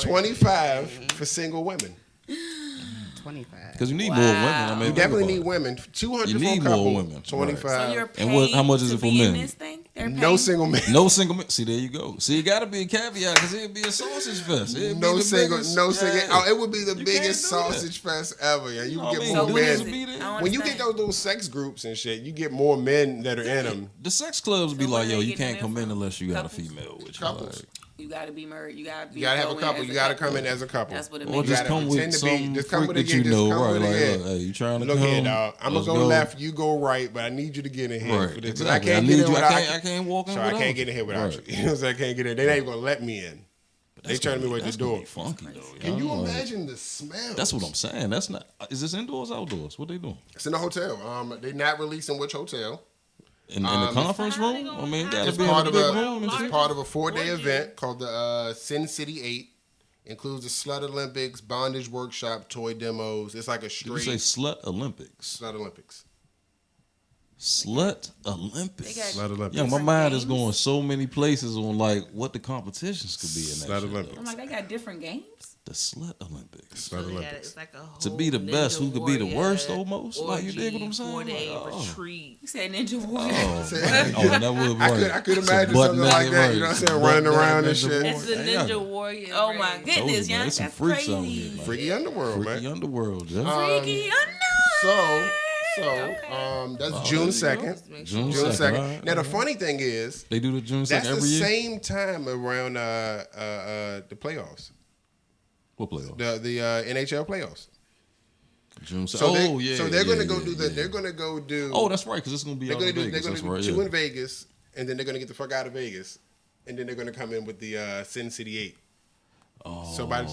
25 for single women. 25. Because you need more women. I mean, You think definitely about need it. women. 200 You for a need couple. more women. 25. So you're And paid what- how much is to it for be in men? this thing? They're no paid? single men. No single men. See, there you go. See, it got to be a caveat because it'd be a sausage fest. It'd No be the single, biggest- no single. Yeah. Oh, it would be the You biggest can't do that. sausage fest ever. Yeah, you I get mean, more So what is men. it? be there. I don't When you get understand. those little sex groups and shit, you get more men that are in them. The sex clubs be So like, where yo, they you getting can't them come in from? unless you got a Couples? female with you. Couples. Like, You gotta be married. You gotta be. You gotta have a go in couple. as You gotta couple. come in as a couple. That's what it or means. just gotta come with pretend to be- some just come freak with a that yeah, you just know, come right? with a Like, yeah. look, hey, you trying to Look come? here, dog. I'm gonna Let's go left. You go right, but I need you to get in here Right. for this. 'Cause Exactly. I can't I get need in you. without I can't walk in So I without can't get in here without Right. you. You know what I'm saying? I can't get in. They're not even gonna let me in. They trying to me at the That's gonna door. be funky though. Can you y'all. Like, imagine the smell? That's what I'm saying. That's not. Is this indoors, outdoors? What they doing? It's in a hotel. They're not releasing which hotel. In the conference room? I mean, it gotta It's be in part a of big room. and it's shit. part of a 4-day event called the Sin City 8. Includes the Slut Olympics, bondage workshop, toy demos. It's like a Did you straight say slut Olympics? Slut Olympics. Slut Olympics. They got Slut Olympics. Yeah, my different mind is games? going so many places on like what the competitions could be in that Slut shit, Olympics. though. I'm like, they got different games. The Slut Olympics. Slut Olympics. It's like a whole To be the best, who could be the worst almost? Like, you dig what I'm saying? 4-day Like, oh. retreat. You said Ninja Warrior. Oh, man. Oh, that would be right. I could Some imagine butt something like naked, that. right. You know what I'm Some saying? butt Running naked around and Ninja shit. It's the Warrior. Ninja Warrior. Oh my race. goodness, man, yeah, there's some that's freaks out crazy. here, man. Freaky underworld, Freaky man. underworld, yeah. Freaky unknown. That's June 2nd. June June 2nd. 2nd. Right. Now the funny thing is, They do the June 2nd that's the every year? same time around the playoffs, What playoff? the NHL playoffs. June 2nd. So they, Oh, yeah. so they're yeah, gonna go yeah, do the. yeah. They're gonna go do. Oh, that's right, because it's going to be they're out gonna in do. Vegas. They're That's gonna right, do two yeah. in Vegas, and then they're gonna get the fuck out of Vegas, and then they're gonna come in with the Sin City 8. Oh.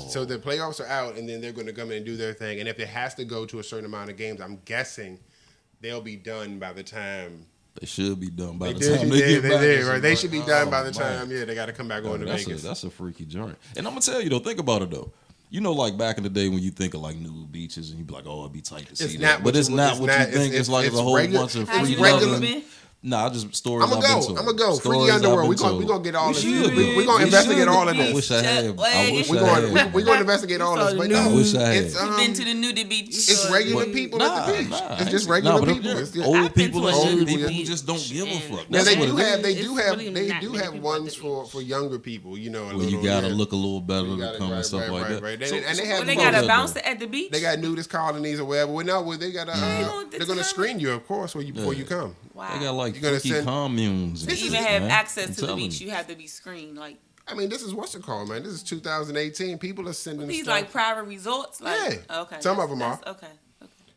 So the playoffs are out, and then they're gonna come in and do their thing. And if it has to go to a certain amount of games, I'm guessing they'll be done by the time. They should be done by They the time did, they they get back. did, and right? shit, They should be done by the man. time. Yeah, they got to come back on to Vegas. That's a freaky joint. And I'm gonna tell you though, think about it though. You know, like back in the day when you think of like nude beaches and you be like, oh, it'd be tight to see It's that. not But what it's you- not it's what not- you think. it's- It's like it's a whole regular- bunch of it's free regular- loving. Nah, just stories I'm I've gonna been go. told. I'm gonna go. Stories Freaky I've underworld. been We gonna told. get all We this. should. We gonna We investigate should. all of I this. wish I had. I wish We I had. going we gonna investigate all this. But I no, wish I had. it's Been to the nudie beach. it's regular people at the beach. It's just regular but people. It's just- old I've been people, to a and old people people. who just don't give a fuck. Now That's they what do it is. have It's really they not do many have people at ones the for younger people. You know, a Where you little, gotta yeah. look a little better You to gotta- come and stuff like that. right. So- And they so- have Well, they both. got a though. bouncer at the beach. They got nudist colonies or whatever. Well, no, they got they're gonna screen you, of course, before you come. Wow. They got like You're gonna freaky send- communes. and to shit, even have man. access I'm to the telling beach, you. you have to be screened. Like I mean, this is what's it called, man. This is 2018. People are sending these stuff. like private resorts. Like Yeah. okay, Some of that's- them are. that's- Okay.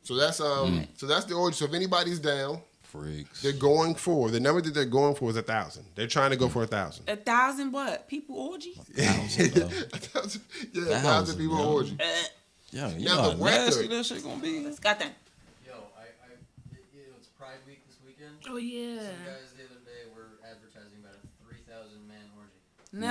So that's so that's the order. So if anybody's down, Freaks. they're going for the number that they're going for is 1,000. They're trying to go for 1,000. 1,000 what? People orgy? 1,000, though. 1,000 yeah, 1,000 1,000, people yo. orgy. Yeah, you Now, know the how nasty record- that shit gonna be. It's got that. Yo, it's Pride Week this weekend. Oh yeah. Some guys the other day were advertising about a 3,000 man orgy. No.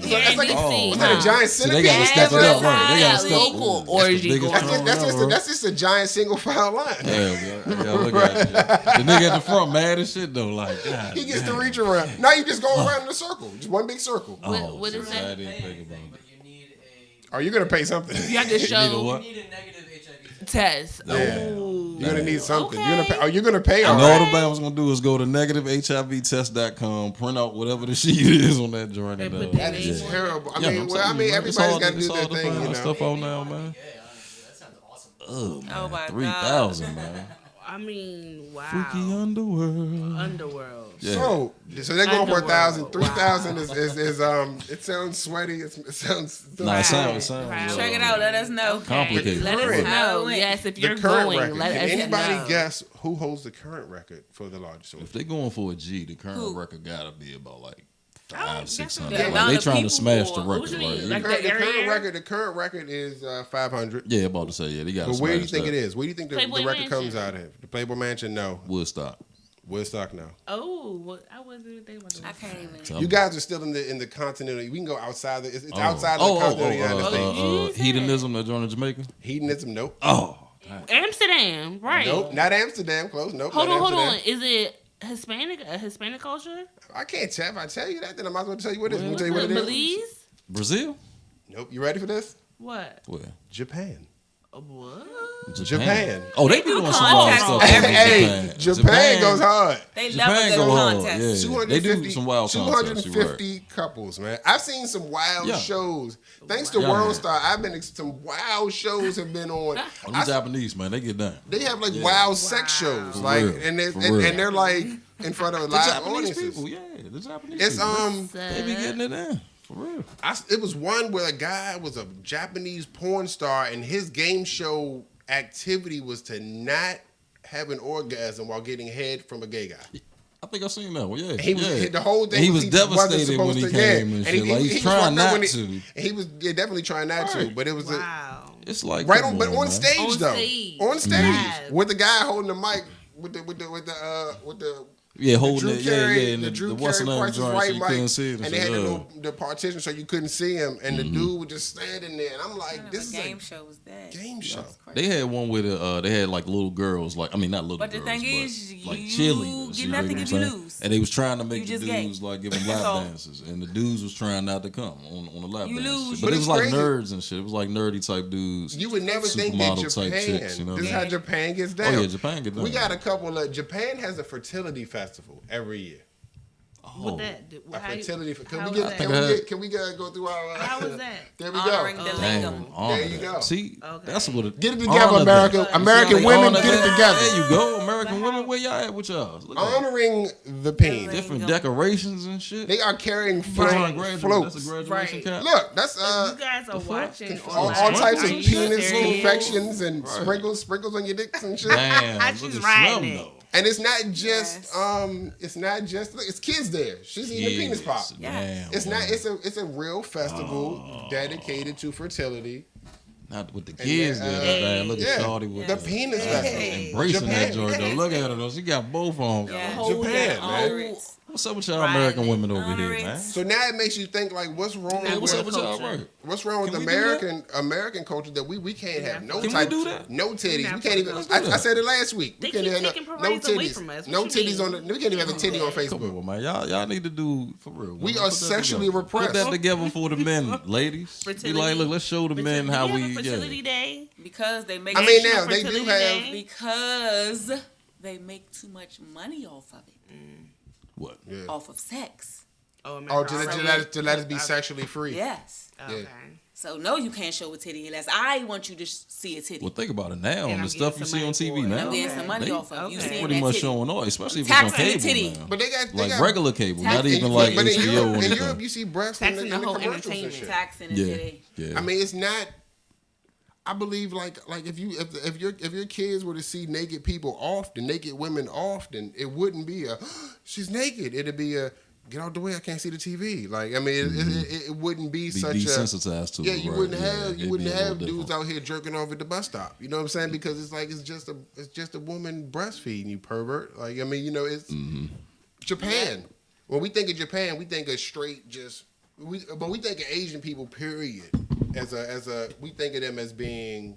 3,000. Here in like- DC. Was that a giant See, they gotta centipede? step it up, right? They gotta step Local That's the orgy biggest going joint ever. That's just a giant single file line. Yeah, look at you. The nigga at the front mad as shit though. Like, God, He gets to damn. reach around. Now you just go around in a circle, just one big circle. Oh, What is shit, that? I didn't think about But it. you need Oh, you're gonna pay something. You have to You need a show what? you need a negative HIV test. test. Yeah. Ooh. You're gonna need something. Okay. You're gonna pay. Oh, you're gonna pay. And All all right. the Bama's gonna do is go to negativehivtest.com, print out whatever the sheet is on that joint. And And, put That that is Yeah. terrible. I Yeah, mean, I'm well, I telling mean, you, man, it's everybody's hard got to do it's their hard to thing, find you know. stuff out now, man. Gay, honestly. That sounds awesome. Oh, man. Oh, my 3,000, man. I mean, wow. Freaky underworld. Underworld. Yeah. So they're going for 1,000. Underworld. 3,000 is it sounds sweaty. It sounds. Nah, it sounds Right. Check it out. Let us know. complicated. Let us Current. know. Current. Yes, if The you're current going, record. let Can us anybody know. guess who holds the current record for the largest orgy? If they going for a G, the current Who? record gotta be about like Oh, 500, that's 600. what- Yeah, Like, not they the trying to people smash the or- record. what you mean? Like, Like The current record is 500. yeah, about to say they got. But to where do you smash think that. it is? Where do you think the Playboy record Mansion. comes out of? The Playboy Mansion? No. Woodstock. Woodstock? No. Oh, well, I wasn't even thinking about that. I can't even. Tell You me. guys are still in the continental. We can go outside. It's Oh. outside of the continental United States. Hedonism that joined in Jamaica. Hedonism? Nope. Oh, Amsterdam, right? Nope. Not Amsterdam. Close. Nope. Hold not on. Amsterdam. Is it Hispanic? A Hispanic culture? I can't tell. If I tell you that, then I might as well tell you what it is. Let me What's tell you what it? it is. Belize? Brazil. Nope. You ready for this? What? Where? Japan. What? Japan. Oh, they be do doing some wild contests stuff. on in Hey, Japan goes hard. They love Japan a good go hard. contest. Yeah, they do some wild contests. You right. 250 couples, man. I've seen some wild Yeah. shows. Thanks to Yeah, World man. Star, I've been some wild shows have been on. Oh, the Japanese man, they get down. They have like Yeah. wild sex shows, For like, real, and they're, for and, real. and they're like in front of The live Japanese audiences. people, yeah, the Japanese. It's people. They be getting it in for real. It was one where a guy was a Japanese porn star, and his game show activity was to not have an orgasm while getting head from a gay guy. I think I've seen that one. Yeah, He was yeah. the whole thing. And he was wasn't devastated when supposed he to, came yeah. and he- shit. Like he he's was trying fucked up not when to. He was definitely trying not to, Right. but it was Wow. It's like right come on, but on man. stage On though, stage. on stage Yes. with the guy holding the mic with the Yeah, holding Drew it. Carey, Yeah, and the the Drew what's the Carey name Price is joint, so Right you mic, couldn't see it. and they had Yeah. the partition so you couldn't see him, and the dude was just standing there, and I'm like, Kind of this is a game a show was that. game show. They had one with they had like little girls, like I mean not little But the girls, thing but is, like you cheerleaders. get You know nothing what if I'm you saying? lose. And they was trying to make You the just gay. dudes like give them lap That's all. dances, and the dudes was trying not to come on the lap You dances. lose. But But it it's was like crazy. nerds and shit. It was like nerdy type dudes. You would never think that Supermodel Japan. type chicks, you know This is what I how mean? Japan gets down. Oh yeah, Japan get down. We got a couple of. Japan has a fertility festival every year. What that? A fertility. Can how we was get? that? Can we go through our? How was that? There we Honoring go. the Damn, lingam. honor There you that. go. See, Okay. that's what it. Get it together, honor America. that. American They women, honor get it that. together. There you go, American women. Where y'all at with y'all? Look at that. Honoring the penis. Different decorations and shit. They are carrying That's on floats. graduation. floats. That's a graduation Right. cap. Look, that's You guys are watching all online. types of Are you penis serious? infections and sprinkles on your dicks and shit. Damn, She's look at riding Slim it. though. And it's not just Yes. look, it's kids there. She's eating a penis pop. Yes. It's not it's a real festival dedicated to fertility. Not with the And kids then, there, man. Look yeah, at Shorty with the the penis festival. embracing that Japan. joint though. Look at her though. She got both on. Yeah. Hold Japan, that. man. Honor it. What's up with y'all Right. American women over Honor here, it. man? So now it makes you think like, what's wrong Hey, what's with up with y'all culture. work? what's wrong with Can we do American culture that we can't have no Can we type do that? no titties. Not We can't even. supposed to do I that. said it last week. They We can't keep have taking no parades away titties. from us. No What you titties mean? on the. We can't even have a titty on Come Facebook. on, man. Y'all need to do for real. We man. are Put that sexually together. repressed. Put that together for the men, ladies. Be like, look, let's show the men how Do we. you have a fertility Yeah. day? Because they make I mean, National now they do Fertility have. Day? because they make too much money off of it. What? Yeah. Off of sex. Oh, Oh, to let us be sexually free. Yes. Okay. So no, you can't show a titty unless I want you to see a titty. Well, think about it now. And The I'm stuff getting you some see on money TV for it. now. I'm getting some money They off of you okay. seeing pretty that much titty. showing off, especially if it's on Taxing the cable titty. now. But they got Like regular cable, not Taxing- even like but in HBO. Europe, or in Europe, anything. you see breasts in Taxing the the whole commercials and entertainment. shit. Taxing and Yeah, titty. yeah. I mean, it's not. I believe like if your kids were to see naked people often, naked women often, it wouldn't be a she's naked. It'd be a get out the way. I can't see the TV. Like I mean, it wouldn't be, Be such desensitized to yeah. it. You right, wouldn't yeah. have It'd you wouldn't be a little have dudes different. out here jerking off at the bus stop. You know what I'm saying? Because it's like it's just a woman breastfeeding, you pervert. Like I mean, you know, it's Japan. When we think of Japan, we think of straight but we think of Asian people. Period. As a we think of them as being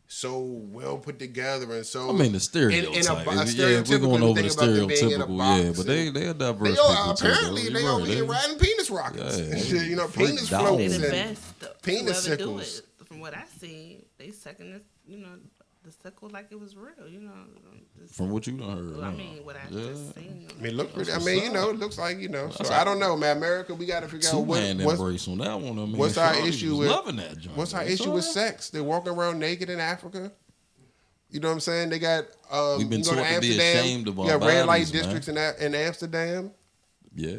so well put together and so. I mean the stereotype. Yeah, we're going over the stereotypical. Yeah, but they are diverse They are people too. apparently though. they You're over right. here riding penis rockets. Yeah. You know, Freak penis dogs. floats They the and best. penis Whoever do sickles. it, from what I see, they sucking this, the sickle like it was real. From what you done heard. I huh? mean, what I Yeah. just seen. I mean, look pretty. I what's mean, up. it looks like So That's I don't know, man. America, we got to figure out Two-hand what's embrace on that one. I mean, what's our Shorty issue was with- loving that joint. what's our That's issue all with right. sex. They're walking around naked in Africa. You know what I'm saying? They got We've been you go taught to be Amsterdam, ashamed of our you got red light bodies, man. districts in Amsterdam. Yeah.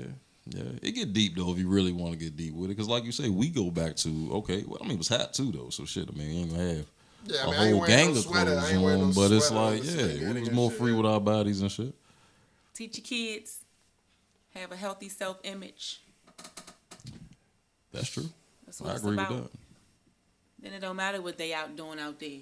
It get deep though if you really want to get deep with it, because like you say, we go back to it was hot too though. So shit, I mean, you ain't gonna have Yeah, I a mean, I ain't whole wearing gang no of sweater. I clothes ain't wearing no on, but it's sweater. like, It's yeah, like, we was yeah, more shit. free with our bodies and shit. Teach your kids, have a healthy self-image. That's true. That's what I it's agree about. with that. Then it don't matter what they out doing out there.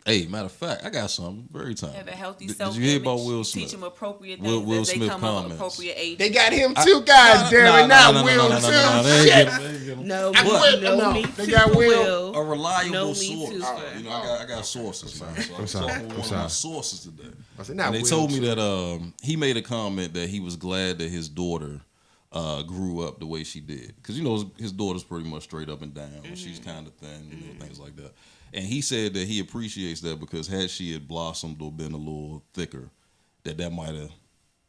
Hey, matter of fact, I got something very time. Have a healthy Did self-image. you hear about Will Smith? Teach them appropriate Will things as Smith they come up comments. appropriate age. They got him too, God damn it! Not Will too. They ain't Shit. get him, they ain't get him. No, quit. no, No, me they too got for Will. A reliable No, me source. too. You know, I got sources, man. So I'm sorry. talking with one of my sources today. I said, not And they Will told me too. that he made a comment that he was glad that his daughter grew up the way she did, because you know his daughter's pretty much straight up and down. She's kind of thin, you know, things like that. And he said that he appreciates that, because had she had blossomed or been a little thicker, that might have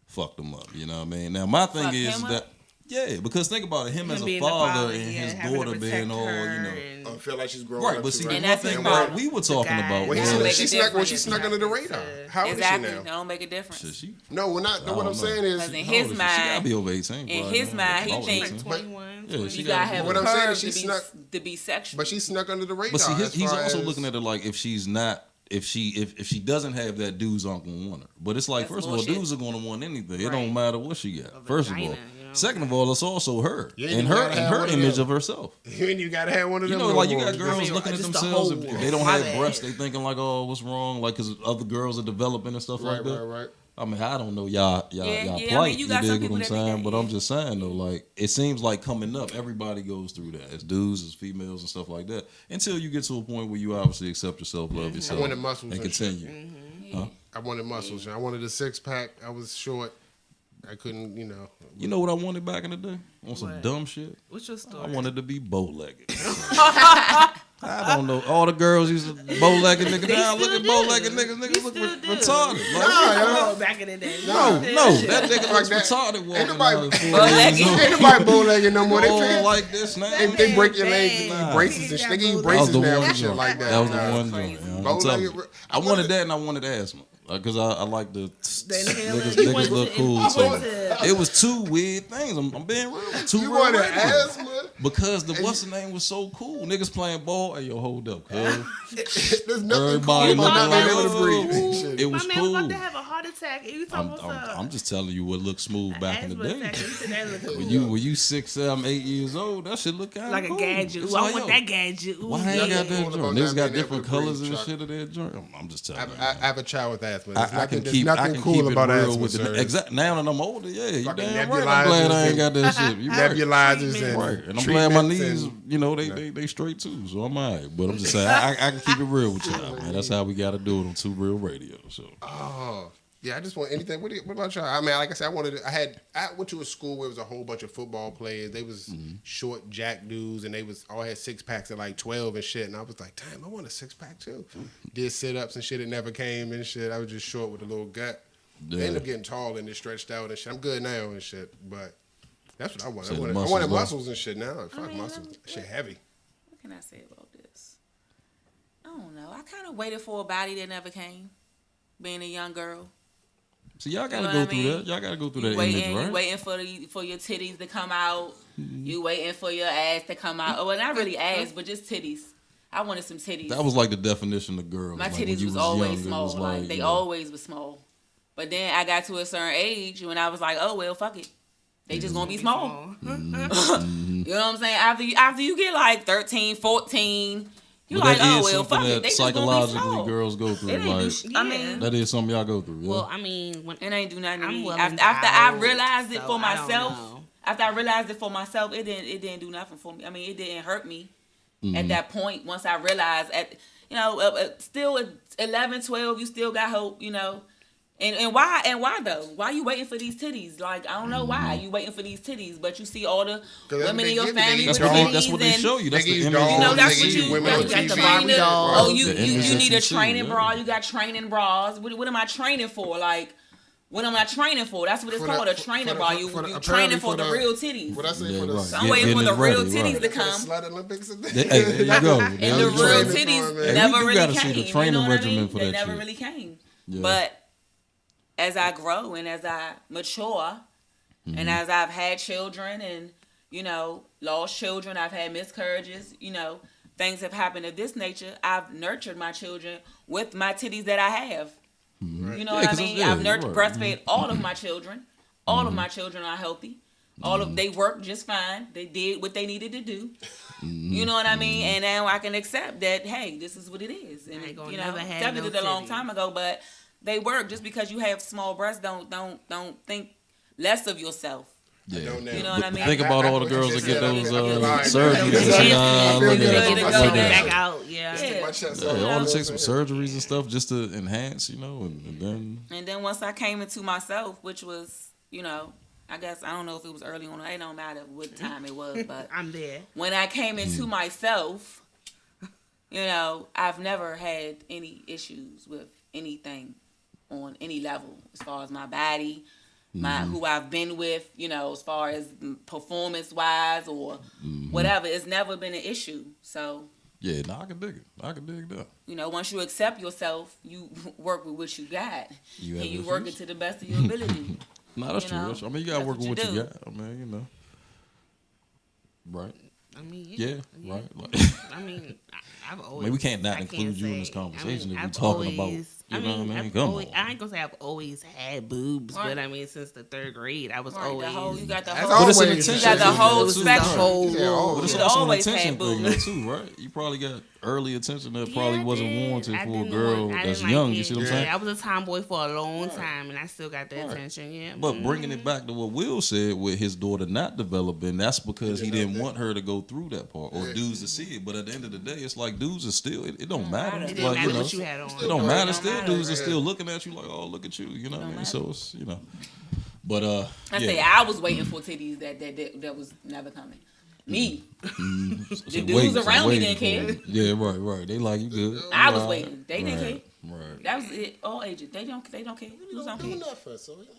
fucked him up. You know what I mean? Now my thing Fuck is him up? that. Yeah, because think about it, him as a being the father and yeah, his having to daughter protect being all, her you know. and- I feel like she's growing Right, up but too, see, right? the And one that's thing his about problem. we were talking guy. about Well, That was don't make she a snuck. Well, she difference. snuck under the radar. How old Exactly. is she That now? don't make a difference. Shit, she No, we're not. I What I'm don't saying know. is, Because in how old his is she? She gotta mind, be over 18. in probably, his man. mind, he About thinks- 18. 21, Yeah, she you gotta gotta be have What a I'm saying curve is she to snuck- be sexual. but she snuck under the radar. But see, as he's far also as- looking at it like if she's not, if she doesn't have that, dudes aren't gonna want her. But it's like, That's first of all, bullshit. dudes are gonna want anything. It Right. don't matter what she got. First of all, vagina, you know what second of all, it's also her You ain't and even her gotta and have her one of image them. of herself. You ain't even gotta have one of You them. know, no like you more. got girls mean, looking at just the themselves. whole- If they don't my have bad. breasts, they thinking like, oh, what's wrong? Like, because other girls are developing and stuff like Right, that. right, right. I mean, I don't know y'all Yeah, I plight. mean, you You got some dig people what I'm that think saying? that, But I'm yeah. just saying though, like it seems like coming up, everybody goes through that, as dudes, as females, and stuff like that. Until you get to a point where you obviously accept yourself, love yourself, wanted muscles and and shit. continue. I wanted muscles. I wanted a six pack. I was short. I couldn't, you know. You know what I wanted back in the day? On some What? dumb shit. What's your I story? wanted to be bow-legged. I don't know. All the girls used to bow-legged niggas. Now look at still bow-legged do. niggas. Niggas look still do. retarded. Like, Oh, back in the day. no, that nigga looks that. retarded walking. Ain't nobody- around 40 Bow-legged. years old. Ain't nobody bow-legged no more. They Oh, feel like this now. they break your legs, they Bang. give you braces and shit. They give you That That was braces the now one and shit joint. like that. That was the Nah. one joint. You know, I'm telling you. I wanted that and I wanted asthma. Because I like the inhaler. niggas, You niggas wanted look to- cool. you So wanted to- it was two weird things. I'm being real. Two You real wanted weird ones. asthma? Because the what's the name was so cool. Niggas playing ball. Hey, yo, hold up, cuz. There's nothing cool Everybody about not looking being able to like, breathe. oh, Shit. it My was man was cool. about to have a heart attack. You talking about I'm just telling you what looked smooth back in the asthma day. attack. You said that looked When cool. you 6, 7, 8 years old, that shit look kind of Like cool. a gadget. It's Ooh, I like, want yo, that gadget. Ooh, why ain't yeah. I got that Cool joint? about Niggas not got being different able to breathe, colors and Chuck. shit of that joint. I'm just telling you. I have a child with asthma. I There's can nothing, keep, there's I nothing can cool keep it about real asthma, with sir. the exact. Now that I'm older, yeah, you Fucking damn right. I'm glad I ain't got that shit. You right. Nebulizers and Right, and I'm glad my treatments knees, and- you know, they straight too, so I'm alright. But I'm just saying, I can keep it real with y'all, man. That's how we got to do it on Two Real Radio. So Oh, yeah. I just want anything. What about y'all? I mean, like I said, I went to a school where it was a whole bunch of football players. They was short jack dudes, and they was all had six packs at like 12 and shit. And I was like, damn, I want a six pack too. Did sit ups and shit. It never came and shit. I was just short with a little gut. They ended up getting tall and then stretched out and shit. I'm good now and shit, but that's what I wanted. So the I muscles wanted left. muscles and shit now. Like, fuck muscles. Shit heavy. What can I say about this? I don't know. I kind of waited for a body that never came. Being a young girl, y'all got to You know go what I through mean? that. Y'all got to go through you that waiting, image, right? you waiting for your titties to come out. You waiting for your ass to come out. Oh, well, not really ass, but just titties. I wanted some titties. That was like the definition of girls. My like, when titties you was young, always it small. was Like they you know, always was small. But then I got to a certain age when I was like, oh well, fuck it. They just gonna be small. You know what I'm saying? After you get like 13, 14, you're But like, that oh is well, something fuck it. that They just gonna be psychologically small. girls go through. It ain't Like do sh- I mean, that is something y'all go through. Yeah. Well, I mean, when it ain't do nothing to I'm me. well After I endowed, realized it so for I don't myself, know. after I realized it for myself, it didn't do nothing for me. I mean, it didn't hurt me Mm-hmm. at that point. Once I realized, still at 11, 12, you still got hope, you know. And why though? Why you waiting for these titties? Like I don't know why Mm-hmm. you waiting for these titties, but you see all the that's women what in your they give you. family They with give you titties That's what they and show you. That's the Niggas image. dogs, you know, that's they what give you you women got on the TV. trainer. dolls. Oh, you The image you that need you a see, training yeah. bra. You got training bras. What am I training for? Like, What am I training for? That's what it's called, a trainer bra. You apparently training for the real titties. What I say Yeah, for the right. So I'm waiting for the real titties to for the come. slut Olympics. And Hey, there you go. And the real training for titties it, man. never you really gotta came. see the training you know what I regimen mean? for They that never shit. really came. Yeah. But as I grow and as I mature, and as I've had children and, you know, lost children, I've had miscarriages, you know, things have happened of this nature. I've nurtured my children with my titties that I have. You know Yeah, what I 'cause mean? yeah, I've nurtured, right. breastfed all of my children. All of my children are healthy. They work just fine. They did what they needed to do. You know what I mean? And now I can accept that. Hey, this is what it is. And I ain't gonna you know, never have accepted no it a long titties. time ago. But they work. Just because you have small breasts, don't think less of yourself. Yeah. You know what I mean? Think about all the girls that get those surgeries and I shit. feel Yeah, good. Get it like going. that. Back out, yeah. Yeah. My chest Yeah, out. all the chicks with surgeries and stuff just to enhance, you know, and then And then once I came into myself, which was, you know, I guess I don't know if it was early on. It don't matter what time it was, but I'm there. when I came into myself, you know, I've never had any issues with anything on any level as far as my body, my who I've been with, you know, as far as performance wise or whatever. It's never been an issue. So, yeah, I can dig it. I can dig that. you know, once you accept yourself, you work with what you got, You and have you issues? work it to the best of your ability. No, that's You true. know, That's true. I mean, you gotta that's work with what what you you do. got. I mean, you know, right? I mean, Yeah, right. Like, I mean, I've always. I mean, we can't not I include you in say- this conversation if I've we're talking about. always- You know what I mean? I've Come always, on. I ain't gonna say I've always had boobs, Right. but I mean, since the 3rd grade, I was Right, always. the whole, you got the That's whole, But it's an always- attention you got the thing, whole though, too. spectrum. whole Yeah, world. But it's You also an always attention had thing, though, boobs. too, right? You probably got early attention that Yeah, probably I wasn't did. warranted I for a didn't girl want- I that's didn't young. like You it. see what I'm Yeah. saying? Yeah, I was a tomboy for a long time, and I still got the Right. attention. Yeah, But bringing it back to what Will said with his daughter not developing, that's because he didn't want her to go through that part or dudes to see it. But at the end of the day, it's like dudes are still, it don't matter. It it Like, didn't matter you know, what you had on. it don't matter. Don't Still, matter. dudes are still looking at you like, oh, look at you. You know what I mean? matter. So it's, you know. But I say I was waiting for titties that was never coming. Me, the dudes around me didn't care. Yeah, right. They like you good. I was Right, waiting. They didn't care. Right. That was it. All ages. They don't care. Dudes don't Do care. nothing, so you know.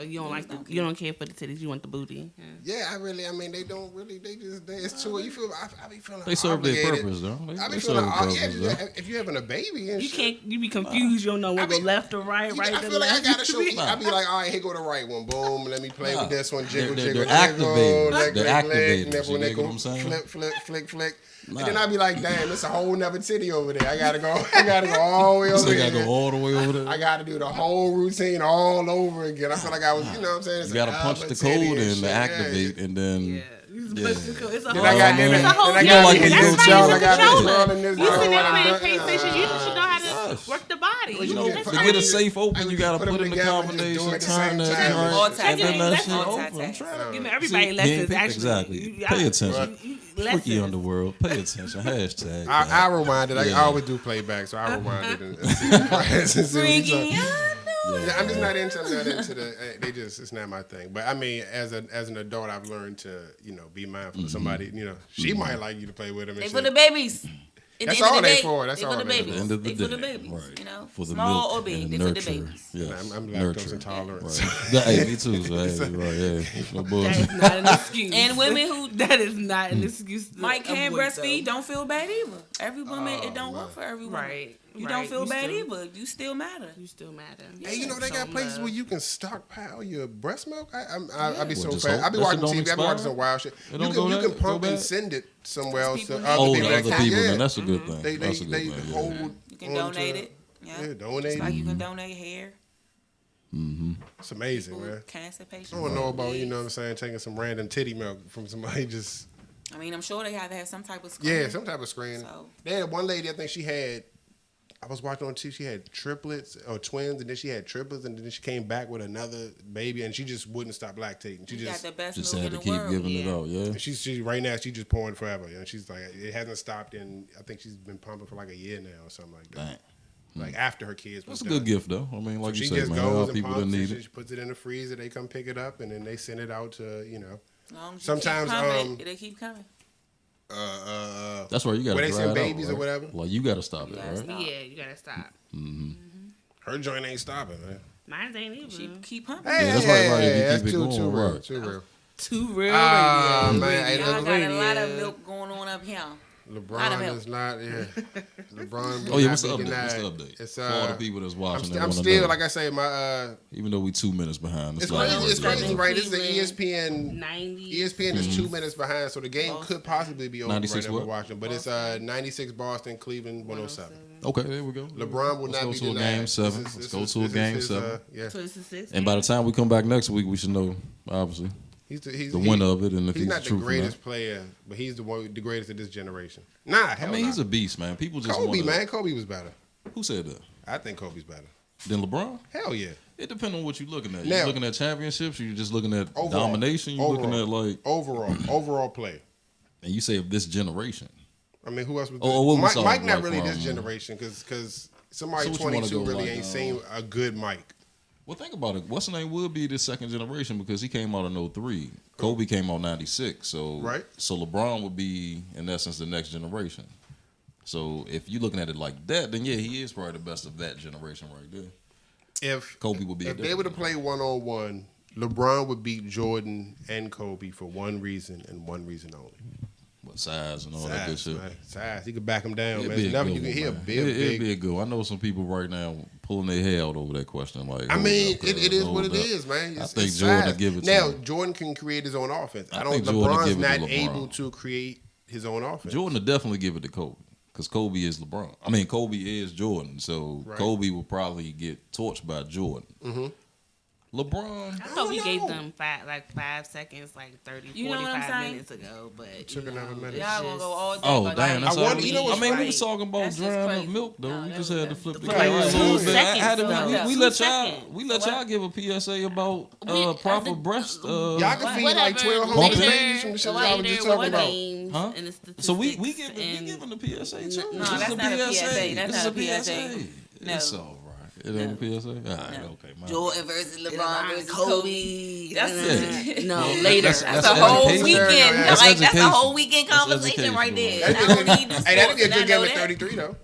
You don't like you don't care for the titties. You want the booty. Yeah. Yeah, I mean, they don't really. It's too. You feel. I be feeling. They serve their obligated. purpose, though. I They be serve feeling. their purpose, though. If you're having a baby and You shit, can't. You be confused. You don't know what I go be- left or right, right I to feel like I left. gotta show. I be like, all right, here go the right one. Boom. Let me play Nah. with this one. Jiggle, They're jiggle, activators. jiggle. They're activators. Nipple, You get nickel. what I'm saying? Flip, flick. Nah. And then I be like, damn, it's a whole nother titty over there. I gotta go all the way over So you there. gotta go all the way over there. I gotta do the whole routine all over again. I feel like I was, you know what I'm saying? It's You gotta an punch the titty code and in shit, to activate, yeah. and then Yeah. It's a Then whole. I got man. It's a whole. then I You got know, like this when you control. go I got this controller. control this. You sit there what I'm playing doing. PlayStation. You should know how to Yes. work the body. Well, You know, you that's to how get a you- safe I open, mean, you gotta put them put in the together and just do it combination, at the turn same that time. joint, All and then tactics. that That's shit all open. I'm tactics. trying Give to me everybody See, lessons. yeah, Actually, exactly. You- Pay attention. Freaky lessons. underworld. Pay attention. Hashtag. I rewind it. I Yeah. always do playback, so I rewind it and see what Freaky. you I know. Yeah, I'm just not into the. They just it's not my thing. But I mean, as an adult, I've learned to be mindful of somebody. She might like you to play with them. And They shit. for the babies. At That's the end all of the they day, for. That's they all for the they for. babies. At the end of the They for the day, babies. right. You know, For the small milk or big, and they for the nurture. babies. Yes. I'm lactose Nurture. intolerant. Right. Hey, me too. So, hey, right, yeah. No That bullshit. is not an excuse. And women who that is not an excuse. to Mike can't avoid breastfeed them. don't feel bad either. Every woman, it don't work for every woman. Right. You right. don't feel You bad still- either. You still matter. You still matter. Hey, they Show got 'em places love. where you can stockpile your breast milk. I be so just fast. hope I be that watching shit don't TV. I be watching expire? some wild shit. It You don't can go you that- can pump go and bad? send it somewhere else to people other Oh, need to people. other Yeah. people, Yeah. then that's a good thing. They That's a good thing. Yeah. hold. You can on donate to- it. Yeah, Just donate. like you can donate hair. It's amazing, man. Cancer patients. I don't know about what I'm saying, taking some random titty milk from somebody just. I mean, I'm sure they have to have some type of screening. Yeah, some type of screen. So- They had one lady, I think she had. I was watching on TV. She had triplets or twins, and then she had triplets, and then she came back with another baby, and she just wouldn't stop lactating. She You got just, the best Just milk had in to the keep world. giving it out, yeah. she right now she just pouring forever. And she's like, it hasn't stopped, and I think she's been pumping for like a year now or something like that. Dang. Like after her kids. That's was a done. good gift, though. I mean, like She you said, just man, there are goes and people that pumps, need and it. she puts it in the freezer. They come pick it up, and then they send it out to As long as you Sometimes, keep coming, it'll keep coming. That's right. You got to where they dry send it babies out, or right? whatever. Like you got to stop it, gotta right? stop. Yeah, you gotta stop. Her joint ain't stopping, man. Mine ain't even. She keep pumping. Hey, Yeah, that's right, right. If you That's keep it too going, real. right. Too real. Too real Ah, radio. man, hey, Y'all look, got a lot of radio. milk going on up here. LeBron is not. Yeah, LeBron. Oh will yeah, not what's the be update? denied. What's the update? It's For all the people that's watching, I'm that still know. like I say, my Even though we 2 minutes behind, it's like crazy. It's right crazy, there. right? This is the Cleveland, ESPN. 90. ESPN is 2 minutes behind, so the game could possibly be over right 96 now. We're what? watching, but it's 96 Boston, Cleveland 107. Okay, there we go. LeBron will Let's not go be to a denied. game 7. This is- Let's this go is- to a this is game his, 7. yeah, So it's the 6. And by the time we come back next week, we should know obviously he's the winner of it, and if he's he's not the the truth or greatest not. player, but he's the greatest of this generation. Nah, I hell mean, he's nah. a beast, man. People just Kobe, wanna, man. Kobe was better. Who said that? I think Kobe's better. Then LeBron? Hell yeah. It depends on what you're looking at. Now- You're looking at championships, or you're just looking at Overall. domination. You're looking at like, overall player. and you say of this generation. I mean, who else was? Oh, what we Mike, saw, Mike not like, really from- this generation because somebody So what you wanna 22 go, really like, ain't seen a good Mike. Well, think about it. What's the name would be the second generation because he came out in 03. Kobe came out 96. So Right. So LeBron would be in essence the next generation. So if you're looking at it like that, then yeah, he is probably the best of that generation right there. If Kobe would be a if they were to different play 1-on-1, LeBron would beat Jordan and Kobe for one reason and one reason only. What size and all that good Size, shit. man. Size. He could back him down, It'd man. be a There's nothing good you can one, hear. man. It'd Big. be a good one. I know some people right now pulling their hair out over that question. Like, I hold mean, up, it is what it hold up. is, man. I It's think it's Jordan size. will give it to now, him. Jordan can create his own offense. I don't. think Jordan will LeBron's give it to not LeBron. able to create his own offense. Jordan will definitely give it to Kobe because Kobe is LeBron. I mean, Kobe is Jordan, so Right. Kobe will probably get torched by Jordan. Mm-hmm. LeBron, I thought we don't gave know. them 5 seconds, like 30, You know what I'm 45 saying? minutes ago, but Took another minute. it's Y'all gonna just- go all day. oh but damn, like, that's I all wonder- we- you know what's I mean, we right. was talking about That's just drying up crazy. milk though. No, we that just was- had to that- flip the the camera play a was little 2 bit. seconds, How did though. we 2 let y'all seconds. we let y'all give a PSA about We- proper the- breast. Y'all can feed like 12 Pumping. hungry babies from the shit y'all was just talking about. Games Huh? and the So we statistics giving the PSA too. No, This is that's a not a PSA. PSA. That's This not is a PSA. No. It's all right. It ain't a PSA. All right, okay. My Jordan versus LeBron LeBron versus Kobe. Kobe. That's Yeah. No, Well, later. that's That's a education. whole education. weekend. That's Like that's a education. whole weekend That's conversation education. right there. That'd I be a don't good, need the hey, that'd be a sports, good and I game know at that. 33 though.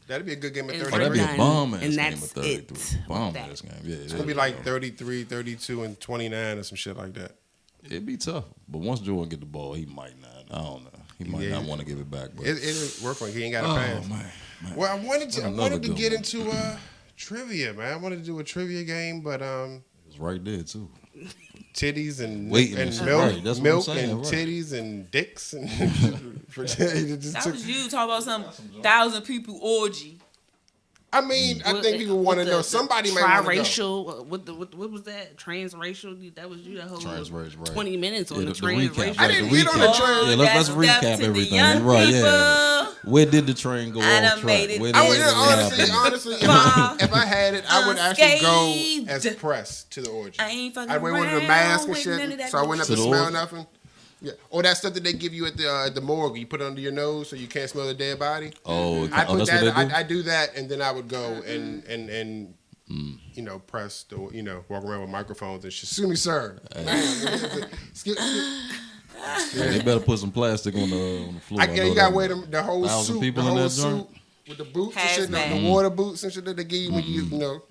That'd be a good game at And Oh, 33. that'd be a Done. bomb ass And game that's of 33. it. Bomb That. ass game. Yeah, It's gonna be like 33, 32, and 29 or some shit like that. it'd be tough. But once Jordan get the ball, he might not. I don't know. He might Yeah. not want to give it back. But It work for him. He ain't got a oh pass. man. Well, I wanted Another to good get one. into trivia, man. I wanted to do a trivia game, but It was right there too. titties and Waiting and and shit. milk, Right, that's what milk I'm saying, and right. titties and dicks and it just That took- was you talking about some 1,000 people orgy. I mean, I think people want to know. Somebody might want to go. Triracial. What was that? Transracial. That was you. That whole Transracial, right. 20 minutes on Yeah, the the recap. transracial. I didn't get on the recap. train. Yeah, let's That's recap death to the everything. young Right, yeah. people. Where did the train go I off done track? made it Where I did would it honestly, happen? if I had it, I would actually go Unscathed. as press to the orgy. I ain't fucking I'd wear one of the around masks and with none of shit, that so I wouldn't have to To the smell orgy? nothing. Yeah, or that stuff that they give you at the morgue. You put it under your nose so you can't smell the dead body. Oh, I oh, put that's that. what they do? I do that, and then I would go and you know press the walk around with microphones and shit. Excuse me, sir. Excuse- They better put some plastic on the floor. I know you gotta that. wear the whole 1,000 suit, people the in whole that suit joint? with the boots and shit, Hazmat. the water boots and shit that they give you when you know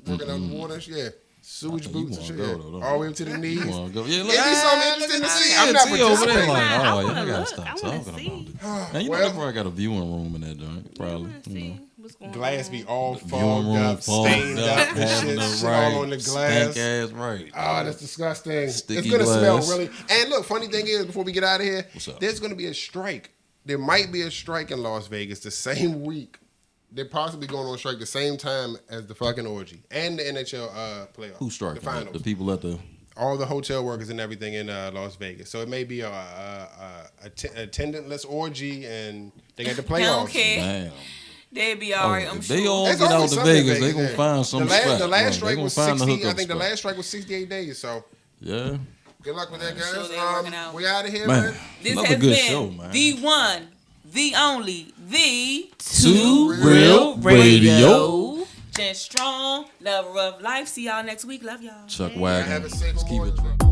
working on the water and shit. Yeah. Sewage You boots and wanna shit. go, though, don't all the way you? up to the knees. You wanna go? Yeah, look, It'd be something interesting to see. I'm Yeah, not T over there participating. like, I oh, wanna yeah, I gotta look. stop I wanna talking see. about it. Now, you know, Well- they probably got a viewing room in that joint, probably. You know. What's going Glass on? be all Viewing fogged room up, fogged stained up, and having shit, the shit right all on the glass. stank ass right. Oh, that's disgusting. Sticky it's gonna smell glass. really. And look, funny thing is, before we get out of here, What's up? there's gonna be a strike. There might be a strike in Las Vegas the same week. They're possibly going on strike the same time as the fucking orgy and the NHL playoffs. Who's striking? The finals. The people at the. All the hotel workers and everything in Las Vegas. So it may be a attendantless orgy, and they got the They don't playoffs. care. Damn. They'll be all right, I'm if they sure. all There's get always out to something in Vegas, they gonna yeah. find some the last, spot. The last Right, they strike gonna was find the 60. I hookup think the spot. last strike was 68 days. So Yeah. good luck with that, guys. sure they're working out. We out of here, man. Man, This another has good been show, man. the one, the only, the Two Real Radio. Jen Strong, lover of life. See y'all next week. Love y'all. Chuck Have Wagon. a safe Let's keep it. Memorial Day.